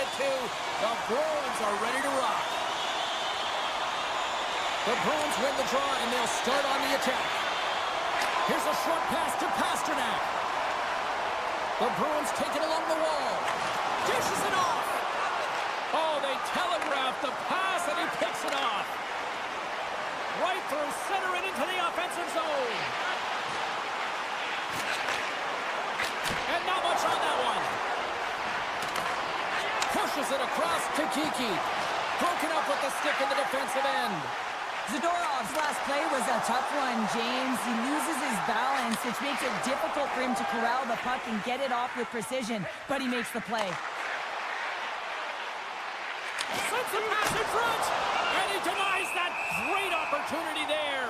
it to. The Bruins are ready to rock. The Bruins win the draw, and they'll start on the attack. Here's a short pass to Pasternak. The Bruins take it along the wall. Dishes it off. Oh, they telegraph the pass, and he picks it off. Right through center and into the offensive zone. And not much on that one. Pushes it across to Kiki. Broken up with the stick in the defensive end. Zadorov's last play was a tough one, James. He loses his balance, which makes it difficult for him to corral the puck and get it off with precision, but he makes the play. Sends the pass in front, and he denies that great opportunity there.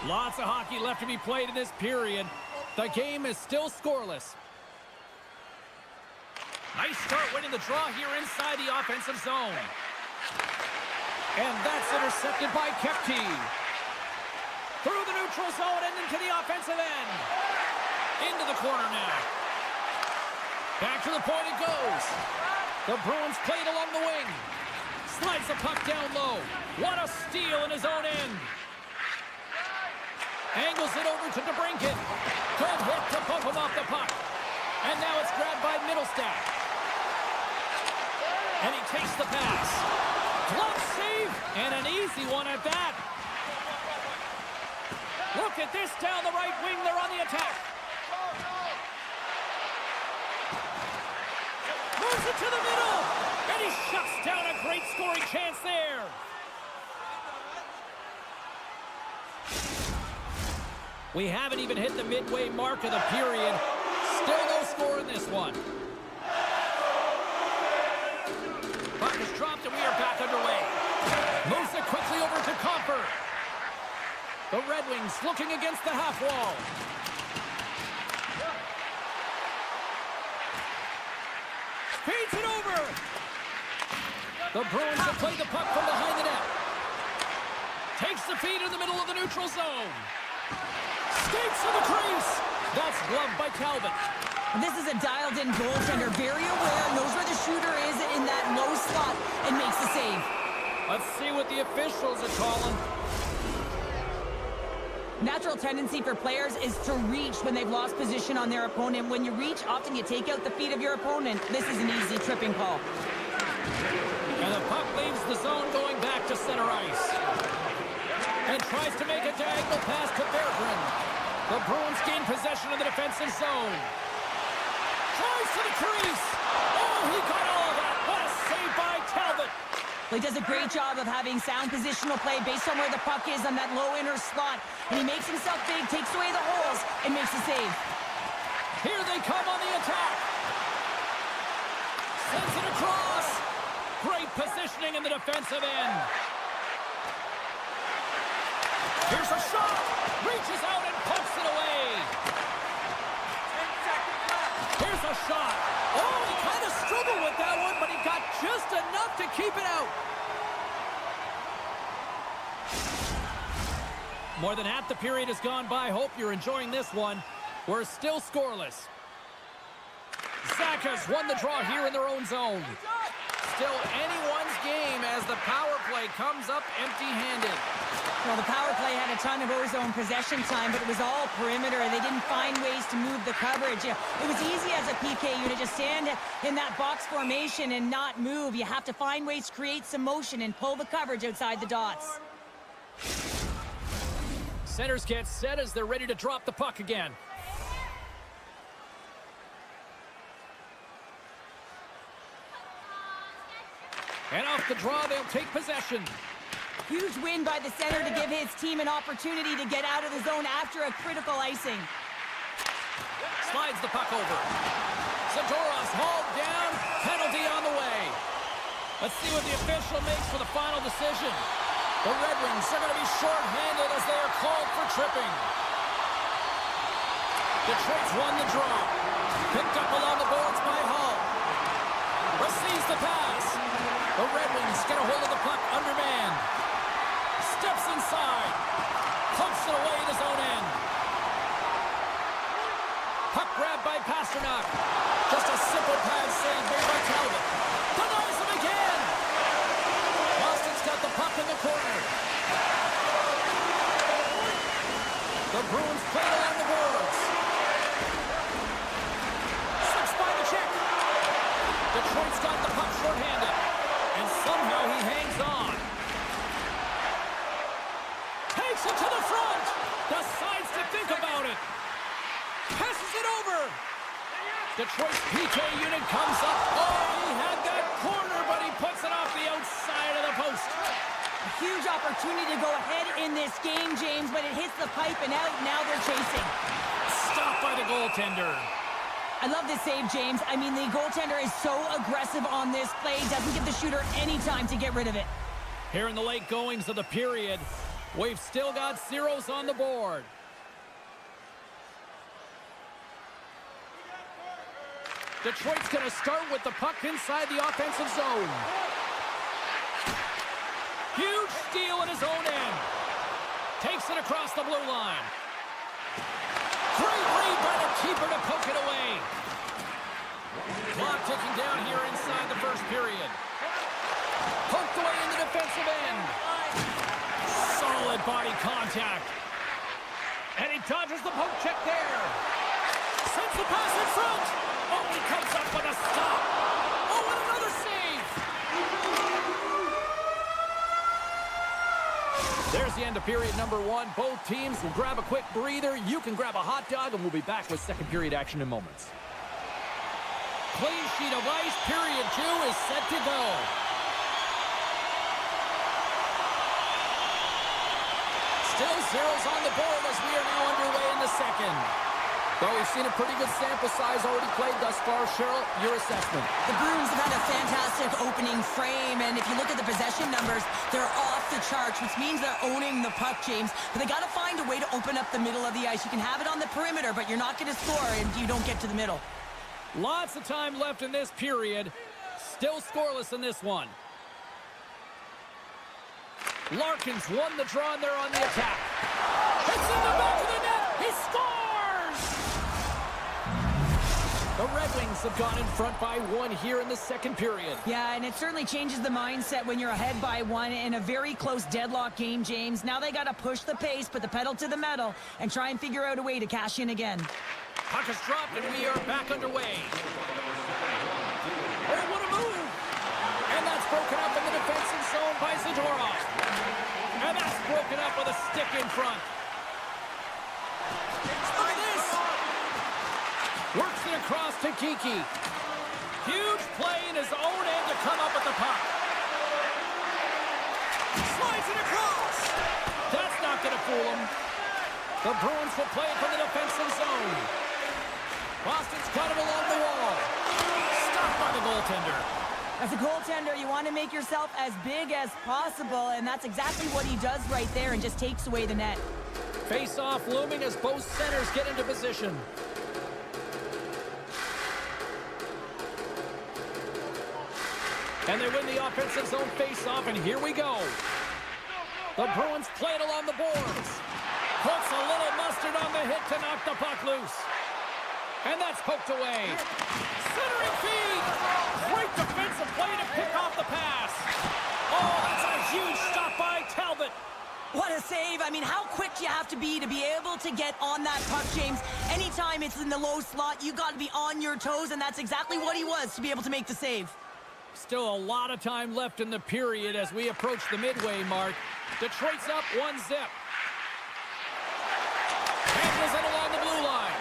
Lots of hockey left to be played in this period. The game is still scoreless. Nice start winning the draw here inside the offensive zone. And that's intercepted by Kepke. Through the neutral zone and into the offensive end. Into the corner now. Back to the point it goes. The Bruins played along the wing. Slides the puck down low. What a steal in his own end. Angles it over to DeBrincat. Good hit to bump him off the puck. And now it's grabbed by Middlestat. And he takes the pass. Glove save, and an easy one at that. Look at this down the right wing. They're on the attack. Moves it to the middle, and he shuts down a great scoring chance there. We haven't even hit the midway mark of the period. Still no score in this one. Puck is dropped, and we are back underway. Moves it quickly over to Comper. The Red Wings looking against the half wall. Feeds it over. The Bruins have played the puck from behind the net. Takes the feed in the middle of the neutral zone. Skates to the crease. That's gloved by Talbot. This is a dialed-in goaltender, very aware, knows where the shooter is in that low slot, and makes the save. Let's see what the officials are calling. Natural tendency for players is to reach when they've lost position on their opponent. When you reach, often you take out the feet of your opponent. This is an easy tripping call. And the puck leaves the zone going back to center ice. And tries to make a diagonal pass to Berggren. The Bruins gain possession of the defensive zone. Tries to the crease. Oh, he got all of that. What a save by Talbot. Well, he does a great job of having sound positional play based on where the puck is on that low inner slot. And he makes himself big, takes away the holes, and makes the save. Here they come on the attack. Sends it across. Great positioning in the defensive end. Here's a shot. Reaches out and pumps it away. Here's a shot. Oh, he kind of struggled with that one, but he got just enough to keep it out. More than half the period has gone by. Hope you're enjoying this one. We're still scoreless. Zacha's won the draw here in their own zone. Still anyone's game as the power play comes up empty-handed. Well, the power play had a ton of O-zone possession time, but it was all perimeter. They didn't find ways to move the coverage. It was easy as a PK unit to stand in that box formation and not move. You have to find ways to create some motion and pull the coverage outside the dots. Centers get set as they're ready to drop the puck again. And off the draw, they'll take possession. Huge win by the center to give his team an opportunity to get out of the zone after a critical icing. Slides the puck over. Zadorov's hauled down. Penalty on the way. Let's see what the official makes for the final decision. The Red Wings are going to be short-handed as they are called for tripping. Detroit's won the draw. Picked up along the boards by Hall. Receives the pass. The Red Wings get a hold of the puck undermanned. Steps inside. Pumps it away at his own end. Puck grab Pasternak. Just a simple pad save made by Talbot. Denies him again. Boston's got the puck in the corner. The Bruins play it on the boards. Slips by the check. Detroit's got the puck short-handed. And somehow he hangs on. Takes it to the front. Decides to think about it. Passes it over. Detroit's PK unit comes up. Oh, he had that corner, but he puts it off the outside of the post. A huge opportunity to go ahead in this game, James, but it hits the pipe and out. Now they're chasing. Stopped by the goaltender. I love this save, James. I mean, the goaltender is so aggressive on this play. Doesn't give the shooter any time to get rid of it. Here in the late goings of the period, we've still got zeros on the board. Detroit's going to start with the puck inside the offensive zone. Huge steal in his own end. Takes it across the blue line. Great read by the keeper to poke it away. Clock ticking down here inside the first period. Poked away in the defensive end. Solid body contact. And he dodges the poke check there. Sends the pass in front. Oh, he comes up with a stop. Oh, and another save. There's the end of period number one. Both teams will grab a quick breather. You can grab a hot dog, and we'll be back with second period action in moments. Clean sheet of ice. Period two is set to go. Still zeros on the board as we are now underway in the second. Well, we've seen a pretty good sample size already played thus far. Cheryl, your assessment. The Bruins have had a fantastic opening frame, and if you look at the possession numbers, they're off the charts, which means they're owning the puck, James. But they got to find a way to open up the middle of the ice. You can have it on the perimeter, but you're not going to score if you don't get to the middle. Lots of time left in this period. Still scoreless in this one. Larkin's won the draw, and they're on the attack. It's in the back of the net. He scores! The Red Wings have gone in front by one here in the second period. Yeah, and it certainly changes the mindset when you're ahead by one in a very close deadlock game, James. Now they got to push the pace, put the pedal to the metal, and try and figure out a way to cash in again. Puck is dropped, and we are back underway. Oh, what a move! And that's broken up in the defensive zone by Zadorov. And that's broken up with a stick in front. Look at this! Works it across to Kiki. Huge play in his own end to come up with the puck. Slides it across. That's not going to fool him. The Bruins will play it from the defensive zone. Boston's got it along the wall. Stopped by the goaltender. As a goaltender, you want to make yourself as big as possible, and that's exactly what he does right there and just takes away the net. Face-off looming as both centers get into position. And they win the offensive zone face-off, and here we go. The Bruins play it along the boards. Puts a little mustard on the hit to knock the puck loose. And that's poked away. Centering feed. Great defensive play to pick off the pass. Oh, that's a huge stop by Talbot. What a save. I mean, how quick you have to be able to get on that puck, James. Anytime it's in the low slot, you got to be on your toes, and that's exactly what he was to be able to make the save. Still a lot of time left in the period as we approach the midway mark. Detroit's up 1-0. Handles it along the blue line.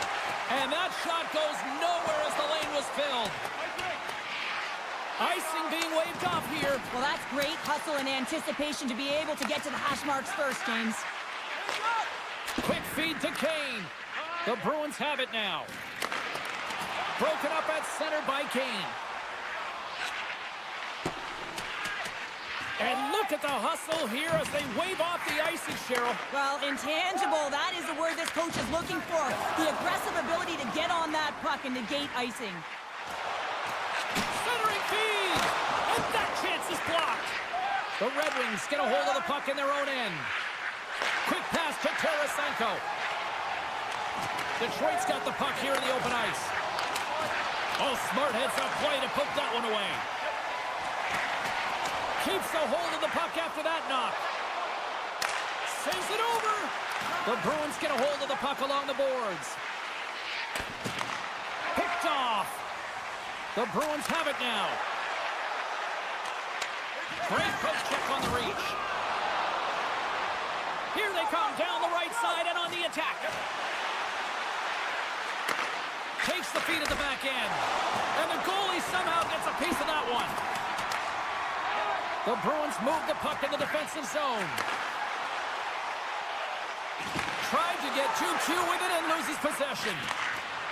And that shot goes nowhere as the lane was filled. Icing being waved off here. Well, that's great hustle and anticipation to be able to get to the hash marks first, James. Quick feed to Kane. The Bruins have it now. Broken up at center by Kane. And look at the hustle here as they wave off the icing, Cheryl. Well, intangible, that is the word this coach is looking for. The aggressive ability to get on that puck and negate icing. Centering feed! And that chance is blocked. The Red Wings get a hold of the puck in their own end. Quick pass to Tarasenko. Detroit's got the puck here in the open ice. Oh, smart heads-up play to put that one away. Keeps a hold of the puck after that knock. Sends it over. The Bruins get a hold of the puck along the boards. Picked off. The Bruins have it now. Great post check on the reach. Here they come down the right side and on the attack. Takes the feed at the back end. And the goalie somehow gets a piece of that one. The Bruins move the puck in the defensive zone. Tried to get 2-2 with it and loses possession.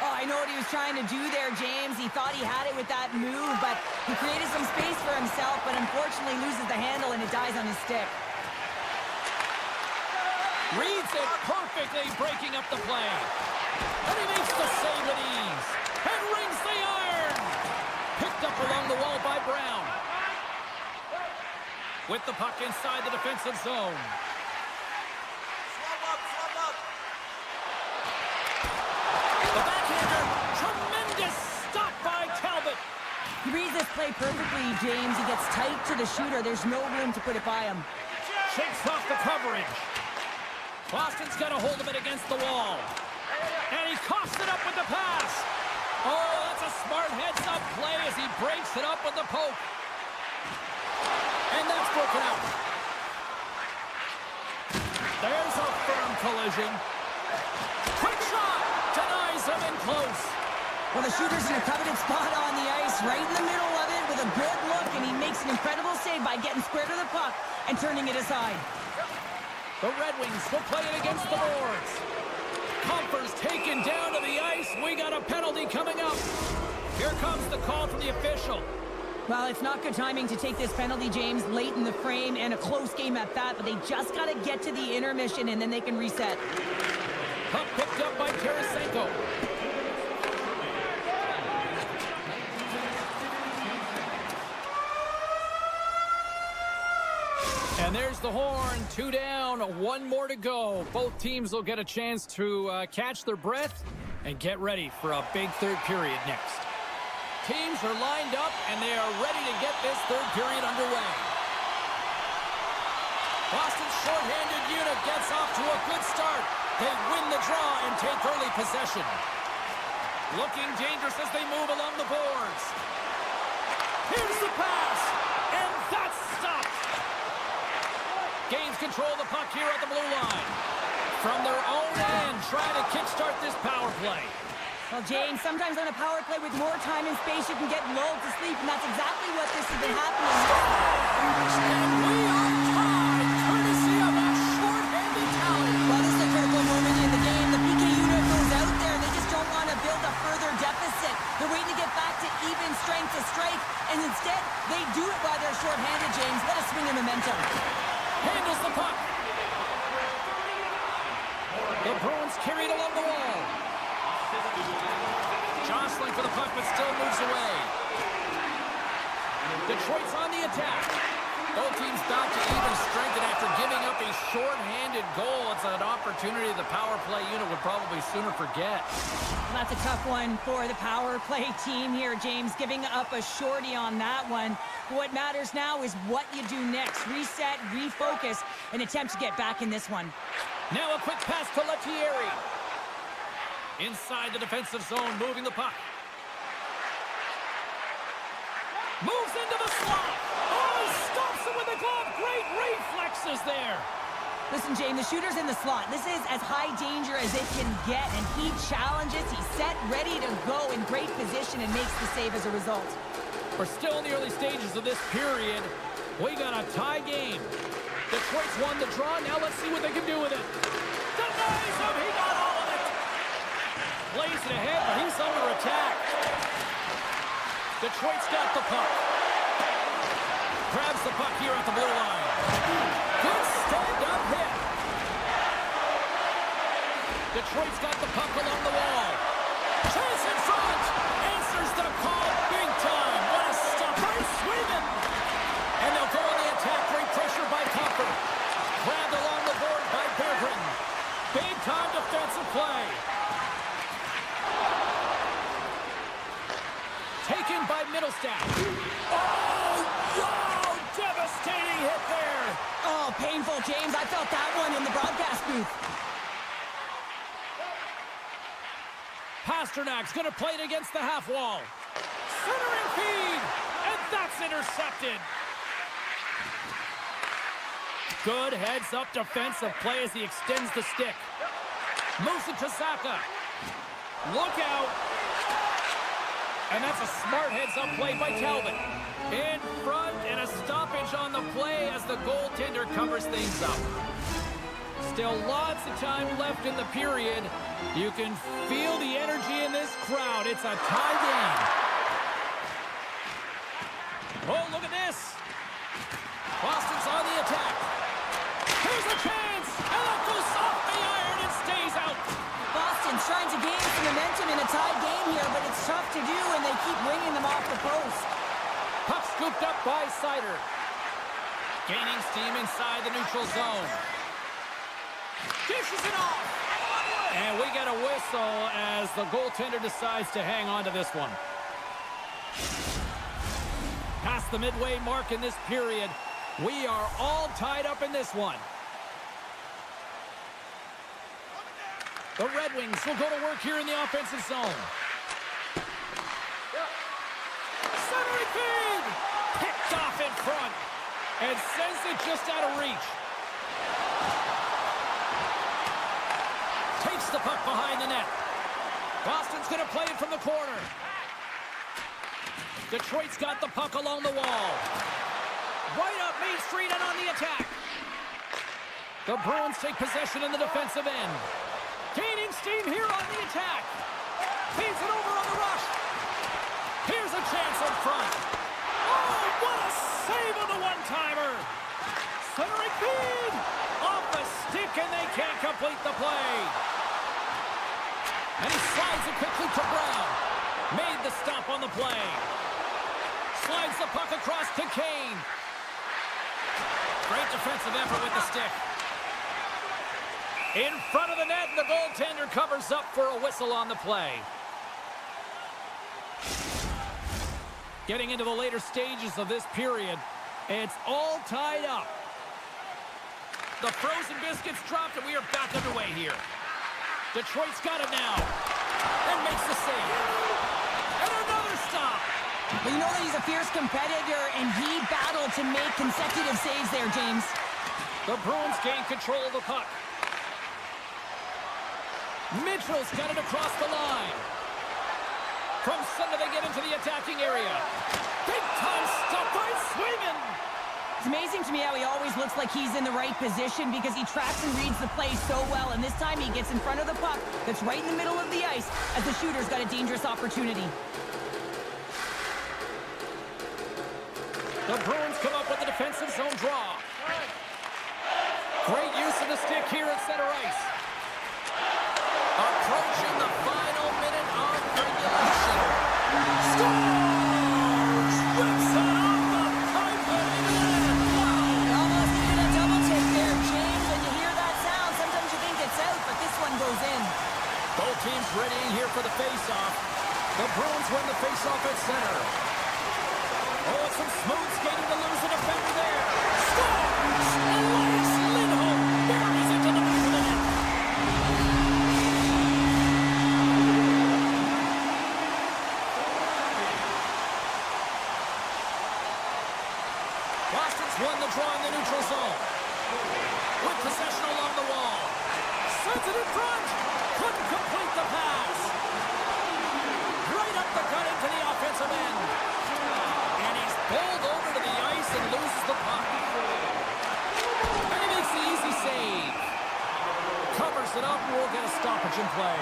Oh, I know what he was trying to do there, James. He thought he had it with that move, but he created some space for himself, but unfortunately loses the handle and it dies on his stick. Reads it perfectly, breaking up the play. And he makes the save with ease. And rings the iron. Picked up along the wall by Brown. With the puck inside the defensive zone. The backhander, tremendous stop by Talbot. He reads this play perfectly, James. He gets tight to the shooter. There's no room to put it by him. Shakes off the coverage. Boston's got a hold of it against the wall. And he coughs it up with the pass. Oh, that's a smart heads-up play as he breaks it up with the poke. And that's broken out. There's a firm collision. Quick shot! Denies him in close. Well, the shooter's in a coveted spot on the ice, right in the middle of it with a good look, and he makes an incredible save by getting square to the puck and turning it aside. The Red Wings will play it against the boards. Comfort's taken down to the ice. We got a penalty coming up. Here comes the call from the official. Well, it's not good timing to take this penalty, James, late in the frame and a close game at that, but they just got to get to the intermission and then they can reset. Puck picked up by Tarasenko. And there's the horn. 2 down, 1 more to go. Both teams will get a chance to catch their breath and get ready for a big third period next. Teams are lined up, and they are ready to get this third period underway. Boston's shorthanded unit gets off to a good start. They win the draw and take early possession. Looking dangerous as they move along the boards. Here's the pass, and that's stopped. Gains control of the puck here at the blue line. From their own end, trying to kickstart this power play. Well, James, sometimes on a power play with more time and space, you can get lulled to sleep, and that's exactly what this has been happening. And we are tied, courtesy of a short-handed talent. Well, this is a critical moment in the game. The PK unit goes out there, and they just don't want to build a further deficit. They're waiting to get back to even strength to strike, and instead, they do it while they're short-handed, James. What a swing of momentum. Handles the puck. The Bruins carried along the wall. Jostling for the puck, but still moves away. Detroit's on the attack. Both teams back to even strength, and after giving up a short-handed goal, it's an opportunity the power play unit would probably sooner forget. Well, that's a tough one for the power play team here, James, giving up a shorty on that one. What matters now is what you do next. Reset, refocus, and attempt to get back in this one. Now a quick pass to Lettieri. Inside the defensive zone, moving the puck. Moves into the slot. Oh, he stops it with a glove. Great reflexes there. Listen, James, the shooter's in the slot. This is as high danger as it can get, and he challenges. He's set, ready to go in great position, and makes the save as a result. We're still in the early stages of this period. We got a tie game. Detroit's won the draw. Now let's see what they can do with it. Denies him. He got all of it. Plays it ahead, but he's under attack. Detroit's got the puck. Grabs the puck here at the blue line. Good stand-up hit. Detroit's got the puck along the wall. Chase in front. Answers the call big time. What a stopper. Swinging. And they'll go on the attack. Great pressure by Comfort. Grabbed along the board by Berggren. Big-time defensive play. middle step. Oh, no! Devastating hit there. Oh, painful, James. I felt that one in the broadcast booth. Pasternak's going to play it against the half wall. Centering feed, and that's intercepted. Good heads-up defensive play as he extends the stick. Moves it to Saka. Look out. And that's a smart heads-up play by Calvin. In front, and a stoppage on the play as the goaltender covers things up. Still lots of time left in the period. You can feel the energy in this crowd. It's a tie game. Oh, look at this. Boston's on the attack. Here's a chance. And that goes off the iron and stays out. Boston's trying to gain some momentum in a tied game here, but it's tough to do, and they keep winging them off the post. Puck scooped up by Sider. Gaining steam inside the neutral zone. Dishes it off. And we get a whistle as the goaltender decides to hang on to this one. Past the midway mark in this period. We are all tied up in this one. The Red Wings will go to work here in the offensive zone. Centering feed! Picked off in front. And sends it just out of reach. Takes the puck behind the net. Boston's going to play it from the corner. Detroit's got the puck along the wall. Right up Main Street and on the attack. The Bruins take possession in the defensive end. Gaining steam here on the attack. Feeds it over on the rush. Here's a chance in front. Oh, what a save on the one-timer. Centering feed. Off the stick, and they can't complete the play. And he slides it quickly to Brown. Made the stop on the play. Slides the puck across to Kane. Great defensive effort with the stick. In front of the net, and the goaltender covers up for a whistle on the play. Getting into the later stages of this period, it's all tied up. The frozen biscuits dropped, and we are back underway here. Detroit's got it now. And makes the save. And another stop. Well, you know that he's a fierce competitor, and he battled to make consecutive saves there, James. The Bruins gain control of the puck. Mitchell's got it across the line. From center, they get into the attacking area. Big time stop by Swayman. It's amazing to me how he always looks like he's in the right position because he tracks and reads the play so well, and this time he gets in front of the puck that's right in the middle of the ice as the shooter's got a dangerous opportunity. The Bruins come up with a defensive zone draw. Great use of the stick here at center ice. Approaching the final minute of regulation. Scores! Whips it off the pipe and in. Wow! Almost needed a double take there, James. When you hear that sound, sometimes you think it's out, but this one goes in. Both teams readying here for the face-off. The Bruins win the face-off at center. Oh, some smooth skating to lose a defender there. Scores! Elias Lindholm buries it to the back of the net. Boston's won the draw in the neutral zone. With possession along the wall. Sends it in front. Couldn't complete the pass. Right up the gut into the offensive end. And he's pulled over to the ice and loses the puck. And he makes the easy save. Covers it up and we'll get a stoppage in play.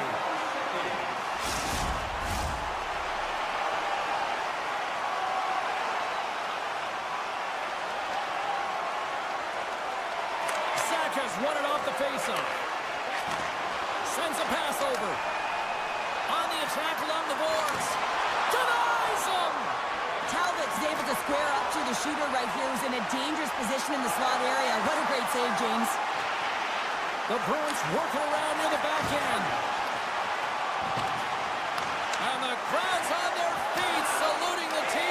Saka's won it off the faceoff. Sends a pass over. On the attack along the boards. Denies him! Talbot's able to square up to the shooter right here, who's in a dangerous position in the slot area. What a great save, James. The Bruins working around near the back end. And the crowd's on their feet, saluting the team.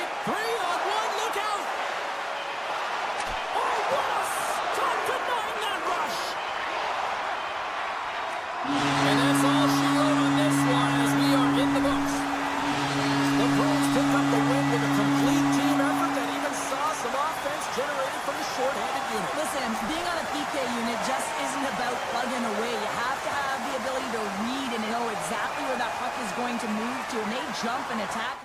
going to move to, and they jump and attack.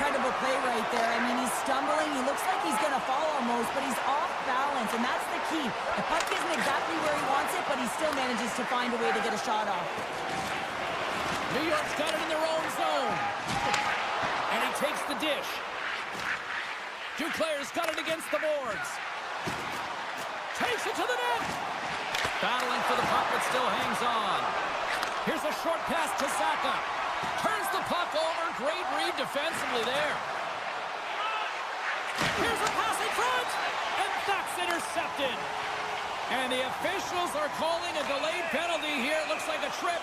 incredible play right there. I mean, he's stumbling. He looks like he's going to fall almost, but he's off balance, and that's the key. The puck isn't exactly where he wants it, but he still manages to find a way to get a shot off. New York's got it in their own zone. And he takes the dish. Duclair's got it against the boards. Takes it to the net. Battling for the puck, but still hangs on. Here's a short pass to Saka. Turns the puck over. Great read defensively there. Here's a pass in front. And that's intercepted. And the officials are calling a delayed penalty here. It looks like a trip.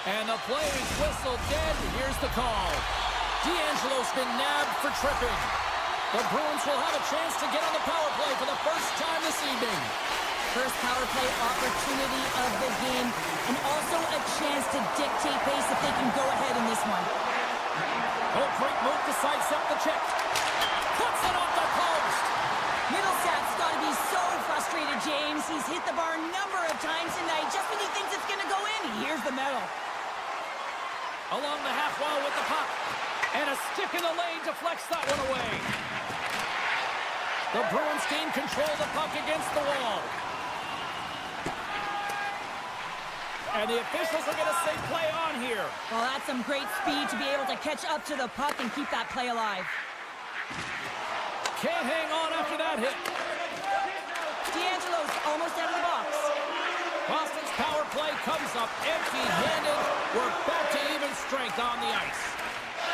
And the play is whistled dead. Here's the call. D'Angelo's been nabbed for tripping. The Bruins will have a chance to get on the power play for the first time this evening. First power play opportunity of the game, and also a chance to dictate pace if they can go ahead in this one. Oh, great move to sidestep the check. Puts it off the post. Middlesat's got to be so frustrated, James. He's hit the bar a number of times tonight. Just when he thinks it's going to go in, here's the medal. Along the half wall with the puck. And a stick in the lane deflects that one away. The Bruins gain control of the puck against the wall. And the officials are going to say play on here. Well, that's some great speed to be able to catch up to the puck and keep that play alive. Can't hang on after that hit. D'Angelo's almost out of the box. Boston's power play comes up empty-handed. We're back to even strength on the ice.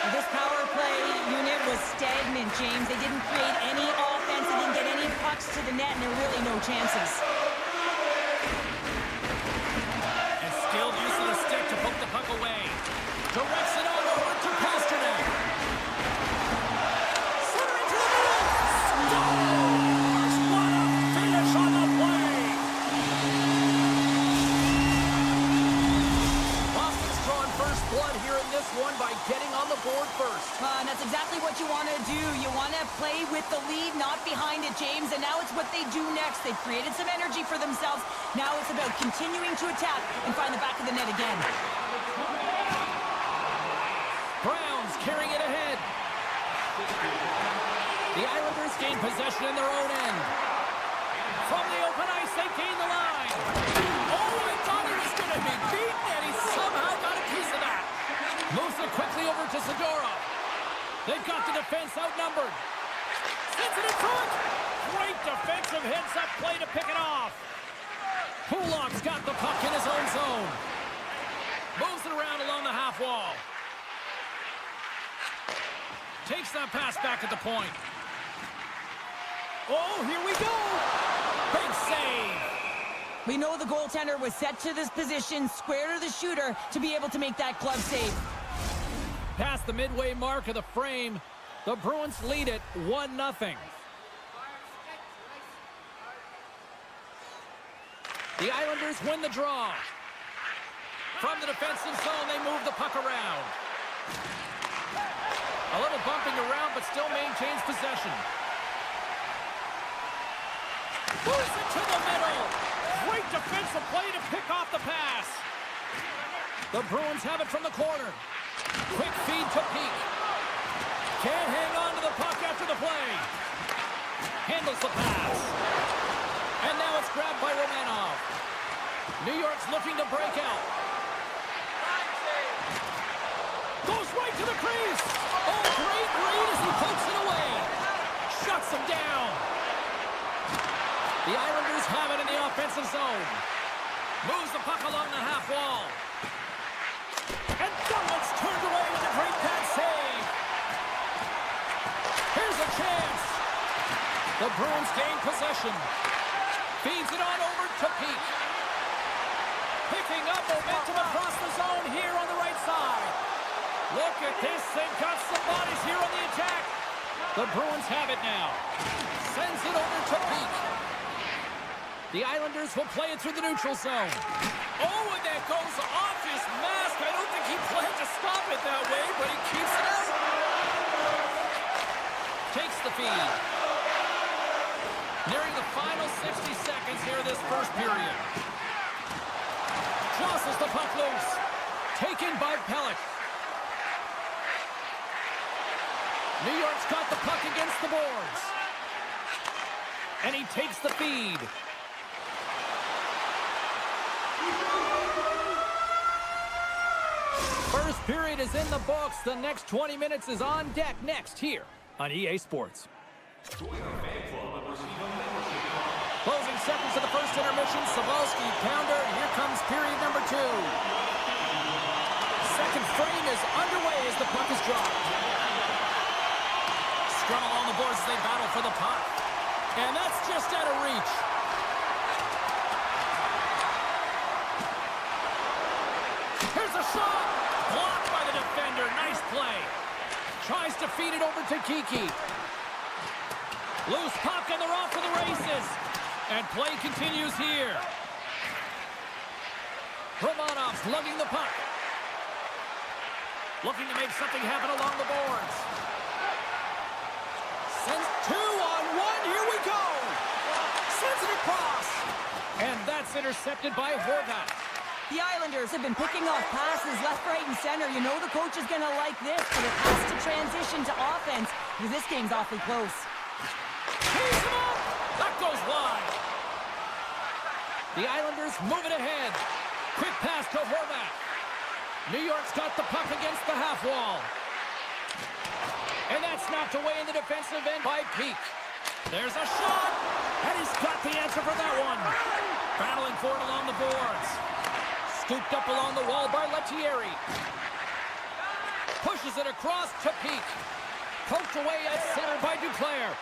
Well, this power play unit was stagnant, James. They didn't create any offense. They didn't get any pucks to the net, and there were really no chances. And skilled use of the stick to poke the puck away. Directs it all over to Pasternak. Center into the middle. Scores! What a finish on the play! Boston's drawing first blood here in this one by getting on the board first. And that's exactly what you want to do. You want to play with the lead, not behind it, James. And now it's what they do next. They've created some energy for themselves. Now it's about continuing to attack and find the back of the net again. Browns carrying it ahead. The Islanders gain possession in their own end. From the open ice, they gain the line. Oh, I thought he was going to be beaten, and he somehow got a piece of that. Moves it quickly over to Zadorov. They've got the defense outnumbered. Sends it in front. Great defensive heads-up play to pick it off. Kulak's got the puck in his own zone. Moves it around along the half wall. Takes that pass back at the point. Oh, here we go. Big save. We know the goaltender was set to this position, square to the shooter, to be able to make that glove save. Past the midway mark of the frame, the Bruins lead it 1-0. The Islanders win the draw. From the defensive zone, they move the puck around. A little bumping around, but still maintains possession. Moves it to the middle. Great defensive play to pick off the pass. The Bruins have it from the corner. Quick feed to Peak. Can't hang on to the puck after the play. Handles the pass. And now it's grabbed by Romanov. New York's looking to break out. Goes right to the crease. Oh, great read as he pokes it away. Shuts him down. The Islanders have it in the offensive zone. Moves the puck along the half wall. And Dunlop's turned away with a great pad save. Here's a chance. The Bruins gain possession. Feeds it on over to Peak. Picking up momentum across the zone here on the right side. Look at this. They've got some bodies here on the attack. The Bruins have it now. Sends it over to Peak. The Islanders will play it through the neutral zone. Oh, and that goes off his mask. I don't think he planned to stop it that way, but he keeps it out. Takes the feed. Nearing the final 60 seconds here this first period. Jostles the puck loose. Taken by Pelech. New York's got the puck against the boards. And he takes the feed. First period is in the books. The next 20 minutes is on deck next here on EA Sports. Closing seconds of the first intermission. Savalsky, pounder. Here comes period number 2. Second frame is underway as the puck is dropped. Scrum along the boards as they battle for the puck. And that's just out of reach. Here's a shot. Blocked by the defender. Nice play. Tries to feed it over to Kiki. Loose puck and they're off to the races. And play continues here. Romanov's lugging the puck. Looking to make something happen along the boards. Sends 2-on-1. Here we go. Sends it across. And that's intercepted by Horvat. The Islanders have been picking off passes left, right, and center. You know the coach is going to like this, but it has to transition to offense because this game's awfully close. He's up! That goes wide. The Islanders move it ahead. Quick pass to Horvath. New York's got the puck against the half wall. And that's knocked away in the defensive end by Peak. There's a shot, and he's got the answer for that one. Battling for it along the boards. Scooped up along the wall by Lettieri. Pushes it across to Peak. Poked away at center by Duclair.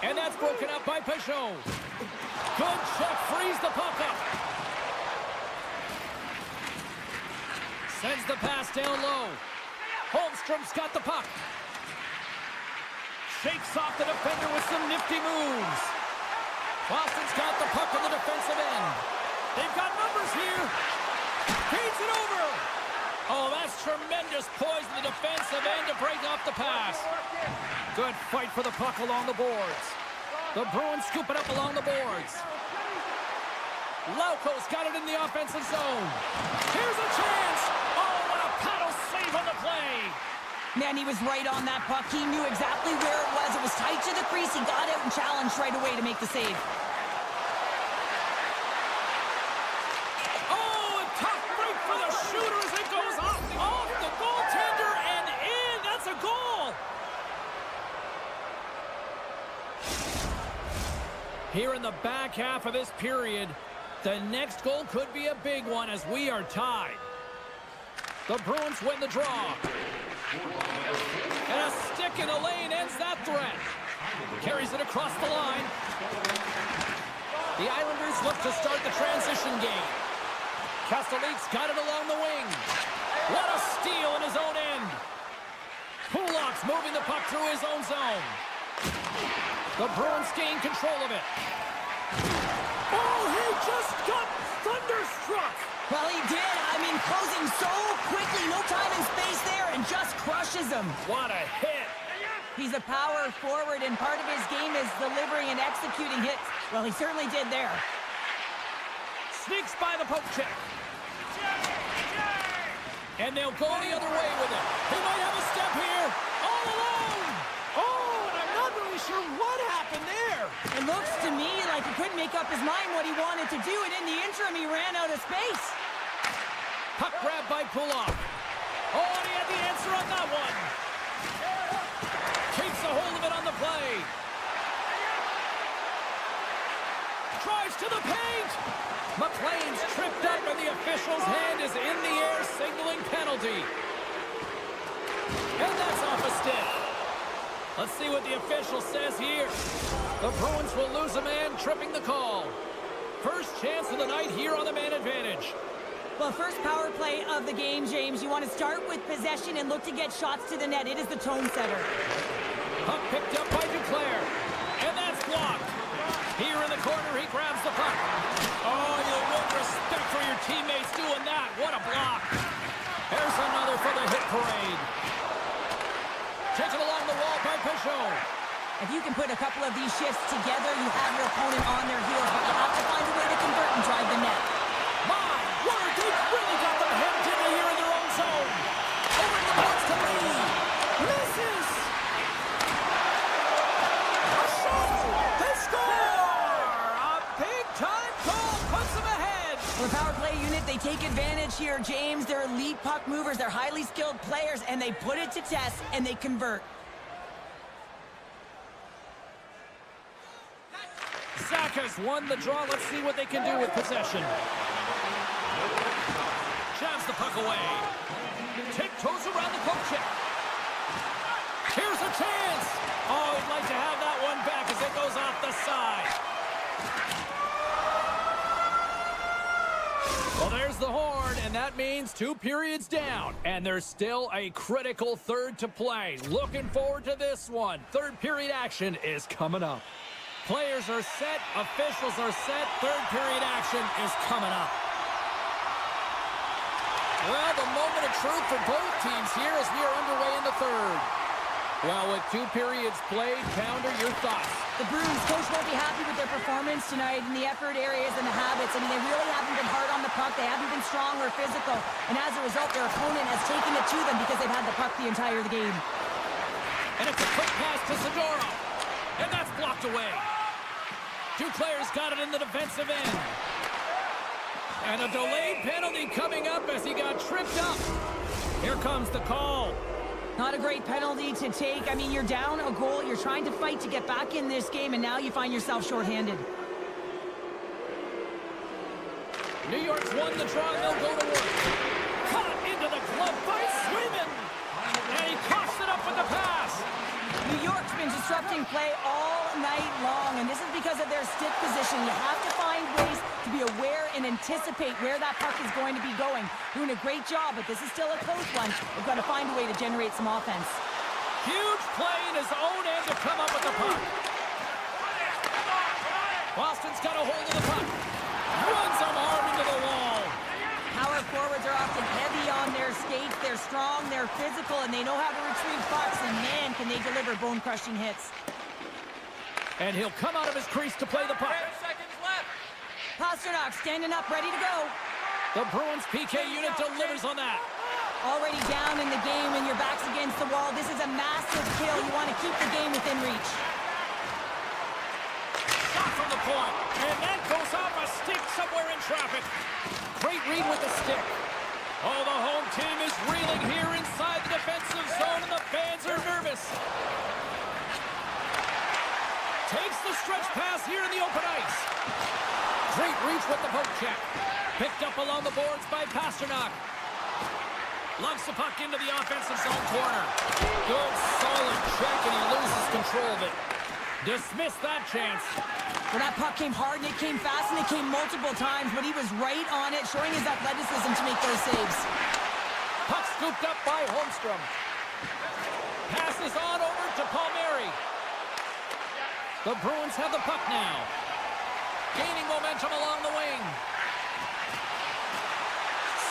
And that's broken up by Peugeot. Good check, frees the puck up. Sends the pass down low. Holmstrom's got the puck. Shakes off the defender with some nifty moves. Boston's got the puck on the defensive end. They've got numbers here. Feeds it over. Oh, that's tremendous poise in the defensive end to break off the pass. Good fight for the puck along the boards. The Bruins scoop it up along the boards. Lauko's got it in the offensive zone. Here's a chance. Oh, what a paddle save on the play. Man, he was right on that puck. He knew exactly where it was. It was tight to the crease. He got out and challenged right away to make the save. Oh, a tough break for the shooter as it goes off the goaltender and in. That's a goal. Here in the back half of this period, the next goal could be a big one as we are tied. The Bruins win the draw. And a stick in the lane ends that threat. Carries it across the line. The Islanders look to start the transition game. Kastelik's got it along the wing. What a steal in his own end. Kulak's moving the puck through his own zone. The Bruins gain control of it. Oh, he just got thunderstruck. Well, he did. I mean, closing so quickly. No time and space there, and just crushes him. What a hit. He's a power forward, and part of his game is delivering and executing hits. Well, he certainly did there. Sneaks by the poke check. And they'll go the other way with it. He might have a step here. All alone. Oh, and I'm not really sure what happened there. It looks to me like he couldn't make up his mind what he wanted to do, and in the interim, he ran out of space. Puck grab by Kulak. Oh, and he had the answer on that one. Keeps a hold of it on the play. Drives to the paint. McLean's tripped up, and the official's hand is in the air, signaling penalty. And that's off a stick. Let's see what the official says here. The Bruins will lose a man, tripping the call. First chance of the night here on the man advantage. Well, first power play of the game, James. You want to start with possession and look to get shots to the net. It is the tone setter. Puck picked up by Duclair. And that's blocked. Here in the corner, he grabs the puck. Oh, you want respect for your teammates doing that. What a block. There's another for the hit parade. Taken along the wall by Peugeot. If you can put a couple of these shifts together, you have your opponent on their heels, but you have to find a way to convert and drive the net. My word, they really got them hemmed in here in their own zone. Over the boards to Lee. Misses. A shot. They score. A big-time goal puts them ahead. The power play unit, they take advantage here, James. They're elite puck movers. They're highly skilled players, and they put it to test, and they convert. Zaka's won the draw. Let's see what they can do with possession. Jabs the puck away. Tiptoes around the poke check. Here's a chance. Oh, he'd like to have that one back as it goes off the side. Well, there's the horn, and that means 2 periods down. And there's still a critical third to play. Looking forward to this one. Third period action is coming up. Players are set, officials are set, third period action is coming up. Well, the moment of truth for both teams here as we are underway in the third. Well, with 2 periods played, Pounder, your thoughts? The Bruins coach won't be happy with their performance tonight in the effort areas and the habits. I mean, they really haven't been hard on the puck. They haven't been strong or physical. And as a result, their opponent has taken it to them because they've had the puck the entire game. And it's a quick pass to Zadorov. And that's blocked away. 2 players got it in the defensive end. And a delayed penalty coming up as he got tripped up. Here comes the call. Not a great penalty to take. I mean, you're down a goal. You're trying to fight to get back in this game, and now you find yourself shorthanded. New York's won the draw, and they'll go to work. Caught into the glove by Swayman. And he coughs it up with the pass. New York's been disrupting play all night long, and this is because of their stick position. You have to find ways to be aware and anticipate where that puck is going to be going. Doing a great job, but this is still a close one. They've got to find a way to generate some offense. Huge play in his own end to come up with the puck. Boston's got a hold of the puck. Runs him hard into the wall. Power forwards are often heavy on their skates. They're strong, they're physical, and they know how to retrieve pucks, and man, can they deliver bone-crushing hits. And he'll come out of his crease to play the puck. 10 seconds left. Pasternak standing up, ready to go. The Bruins PK unit delivers on that. Already down in the game and your back's against the wall. This is a massive kill. You want to keep the game within reach. Shot from the point. And that goes off a stick somewhere in traffic. Great read with the stick. Oh, the home team is reeling here inside the defensive zone, and the fans are nervous. Takes the stretch pass here in the open ice. Great reach with the poke check. Picked up along the boards by Pasternak. Lugs the puck into the offensive zone corner. Good, solid check, and he loses control of it. Dismissed that chance. Well, that puck came hard, and it came fast, and it came multiple times, but he was right on it, showing his athleticism to make those saves. Puck scooped up by Holmstrom. Passes on over to Palmieri. The Bruins have the puck now. Gaining momentum along the wing.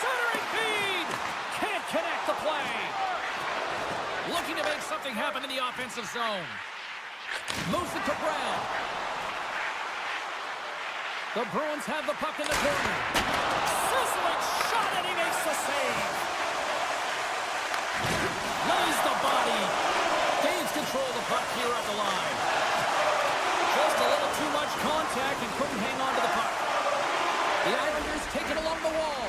Centering feed! Can't connect the play. Looking to make something happen in the offensive zone. Moves it to Brown. The Bruins have the puck in the corner. Sizzling shot, and he makes the save. Lays the body. Gains control of the puck here at the line. Just a little too much contact and couldn't hang on to the puck. The Islanders take it along the wall.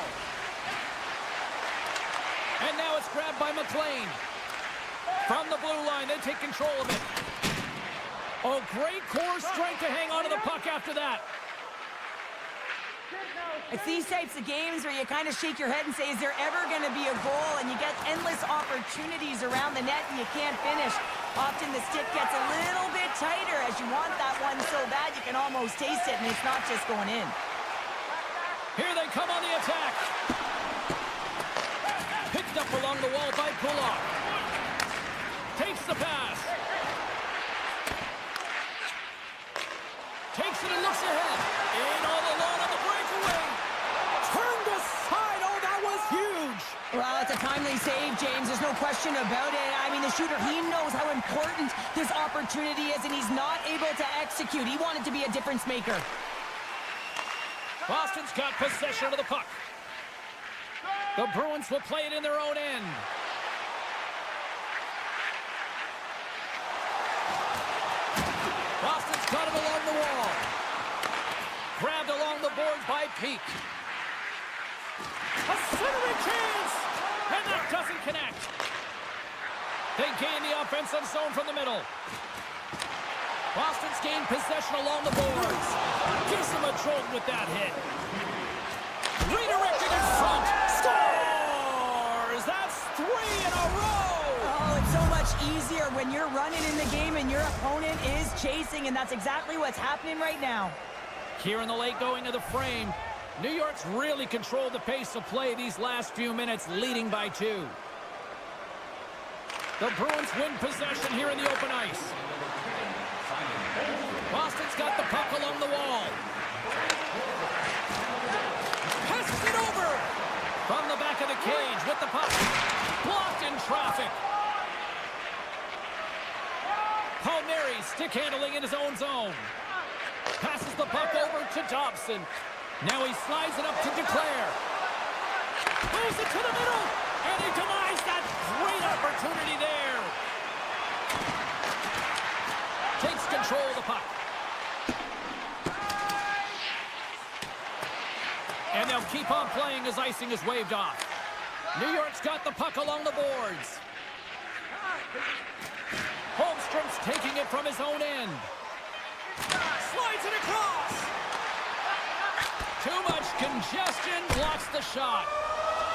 And now it's grabbed by McLean. From the blue line, they take control of it. Oh, great core strength to hang on to the puck after that. It's these types of games where you kind of shake your head and say, is there ever going to be a goal? And you get endless opportunities around the net and you can't finish. Often the stick gets a little bit tighter as you want that one so bad you can almost taste it, and it's not just going in. Here they come on the attack. Picked up along the wall by Pullock. Takes the pass. Takes it and looks ahead. In all alone on the breakaway. Turned aside. Oh, that was huge. Well, it's a timely save, James. There's no question about it. I mean, the shooter, he knows how important this opportunity is, and he's not able to execute. He wanted to be a difference maker. Boston's got possession of the puck. The Bruins will play it in their own end. Boston's got it along the wall. Grabbed along the boards by Peak. A centering chance! And that doesn't connect. They gain the offensive zone from the middle. Boston's gained possession along the boards. Gives them a jolt with that hit. Redirected in front. Scores! That's 3 in a row! Oh, it's so much easier when you're running in the game and your opponent is chasing, and that's exactly what's happening right now. Here in the late going of the frame, New York's really controlled the pace of play these last few minutes, leading by 2. The Bruins win possession here in the open ice. Boston's got the puck along the wall. Passes it over. From the back of the cage with the puck. Blocked in traffic. stick handling in his own zone. Passes the puck over to Dobson. Now he slides it up to Declare. Moves it to the middle, and he denies that great opportunity there. Takes control of the puck. And they'll keep on playing as icing is waved off. New York's got the puck along the boards. Holmstrom's taking it from his own end. Slides it across. Too much congestion blocks the shot.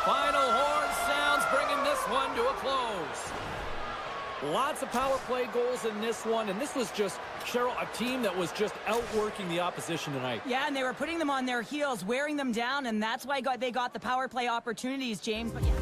Final horn sounds, bringing this one to a close. Lots of power play goals in this one, and this was just, Cheryl, a team that was just outworking the opposition tonight. Yeah, and they were putting them on their heels, wearing them down, and that's why they got the power play opportunities, James. But yeah.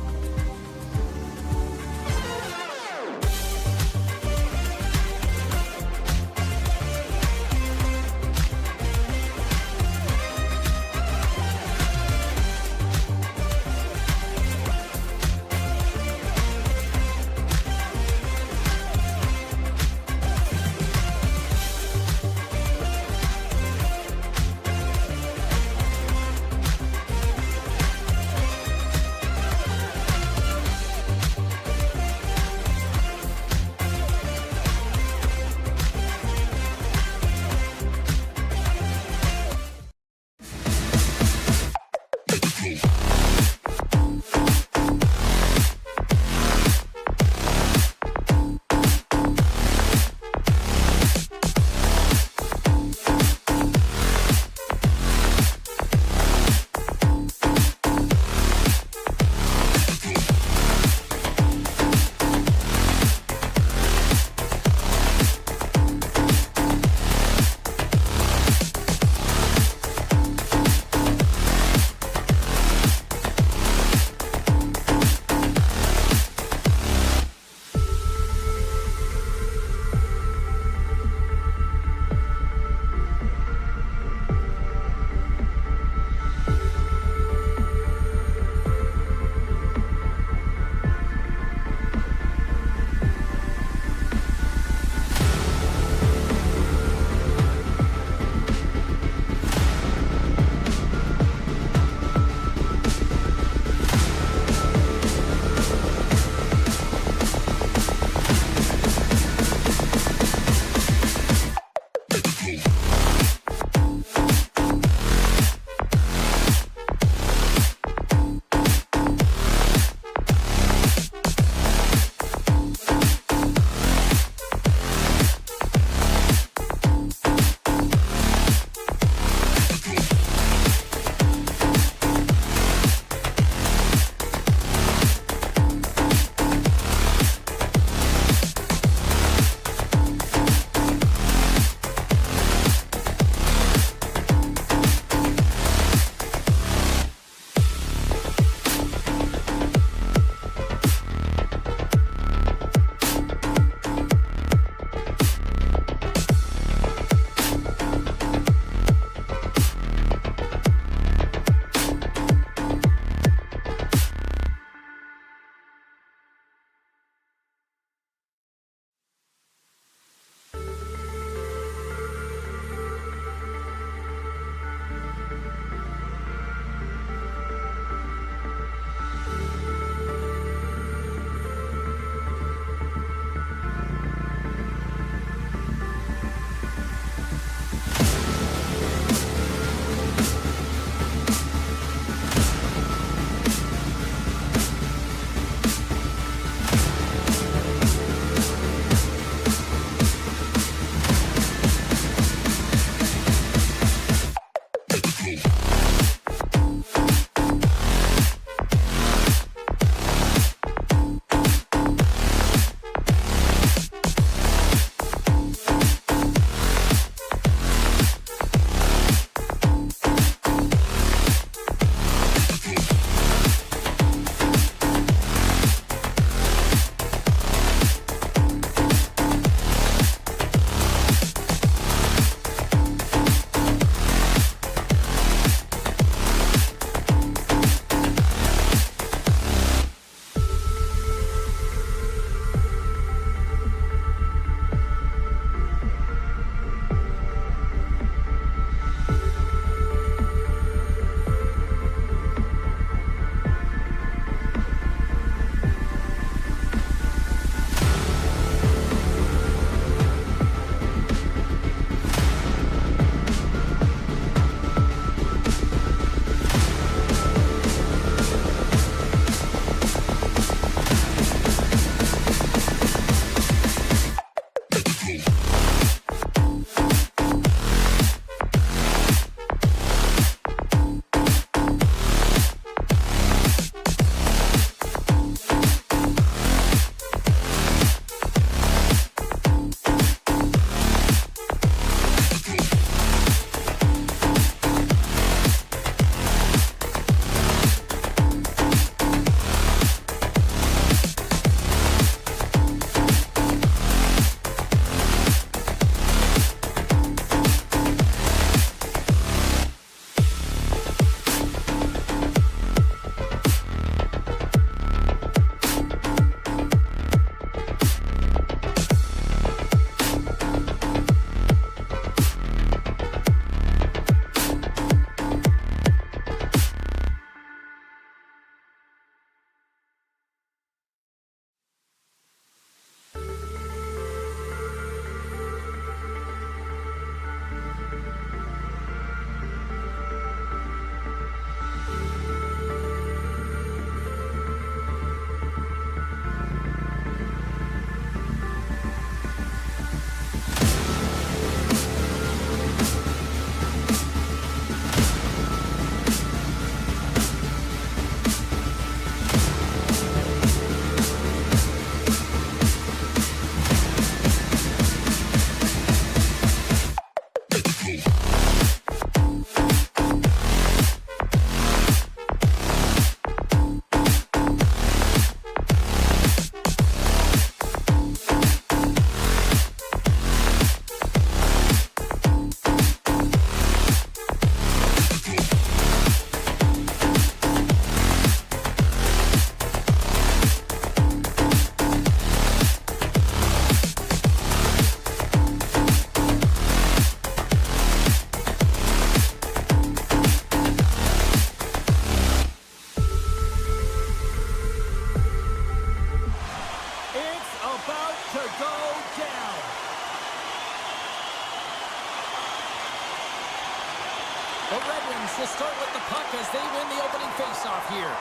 will start with the puck as they win the opening faceoff here.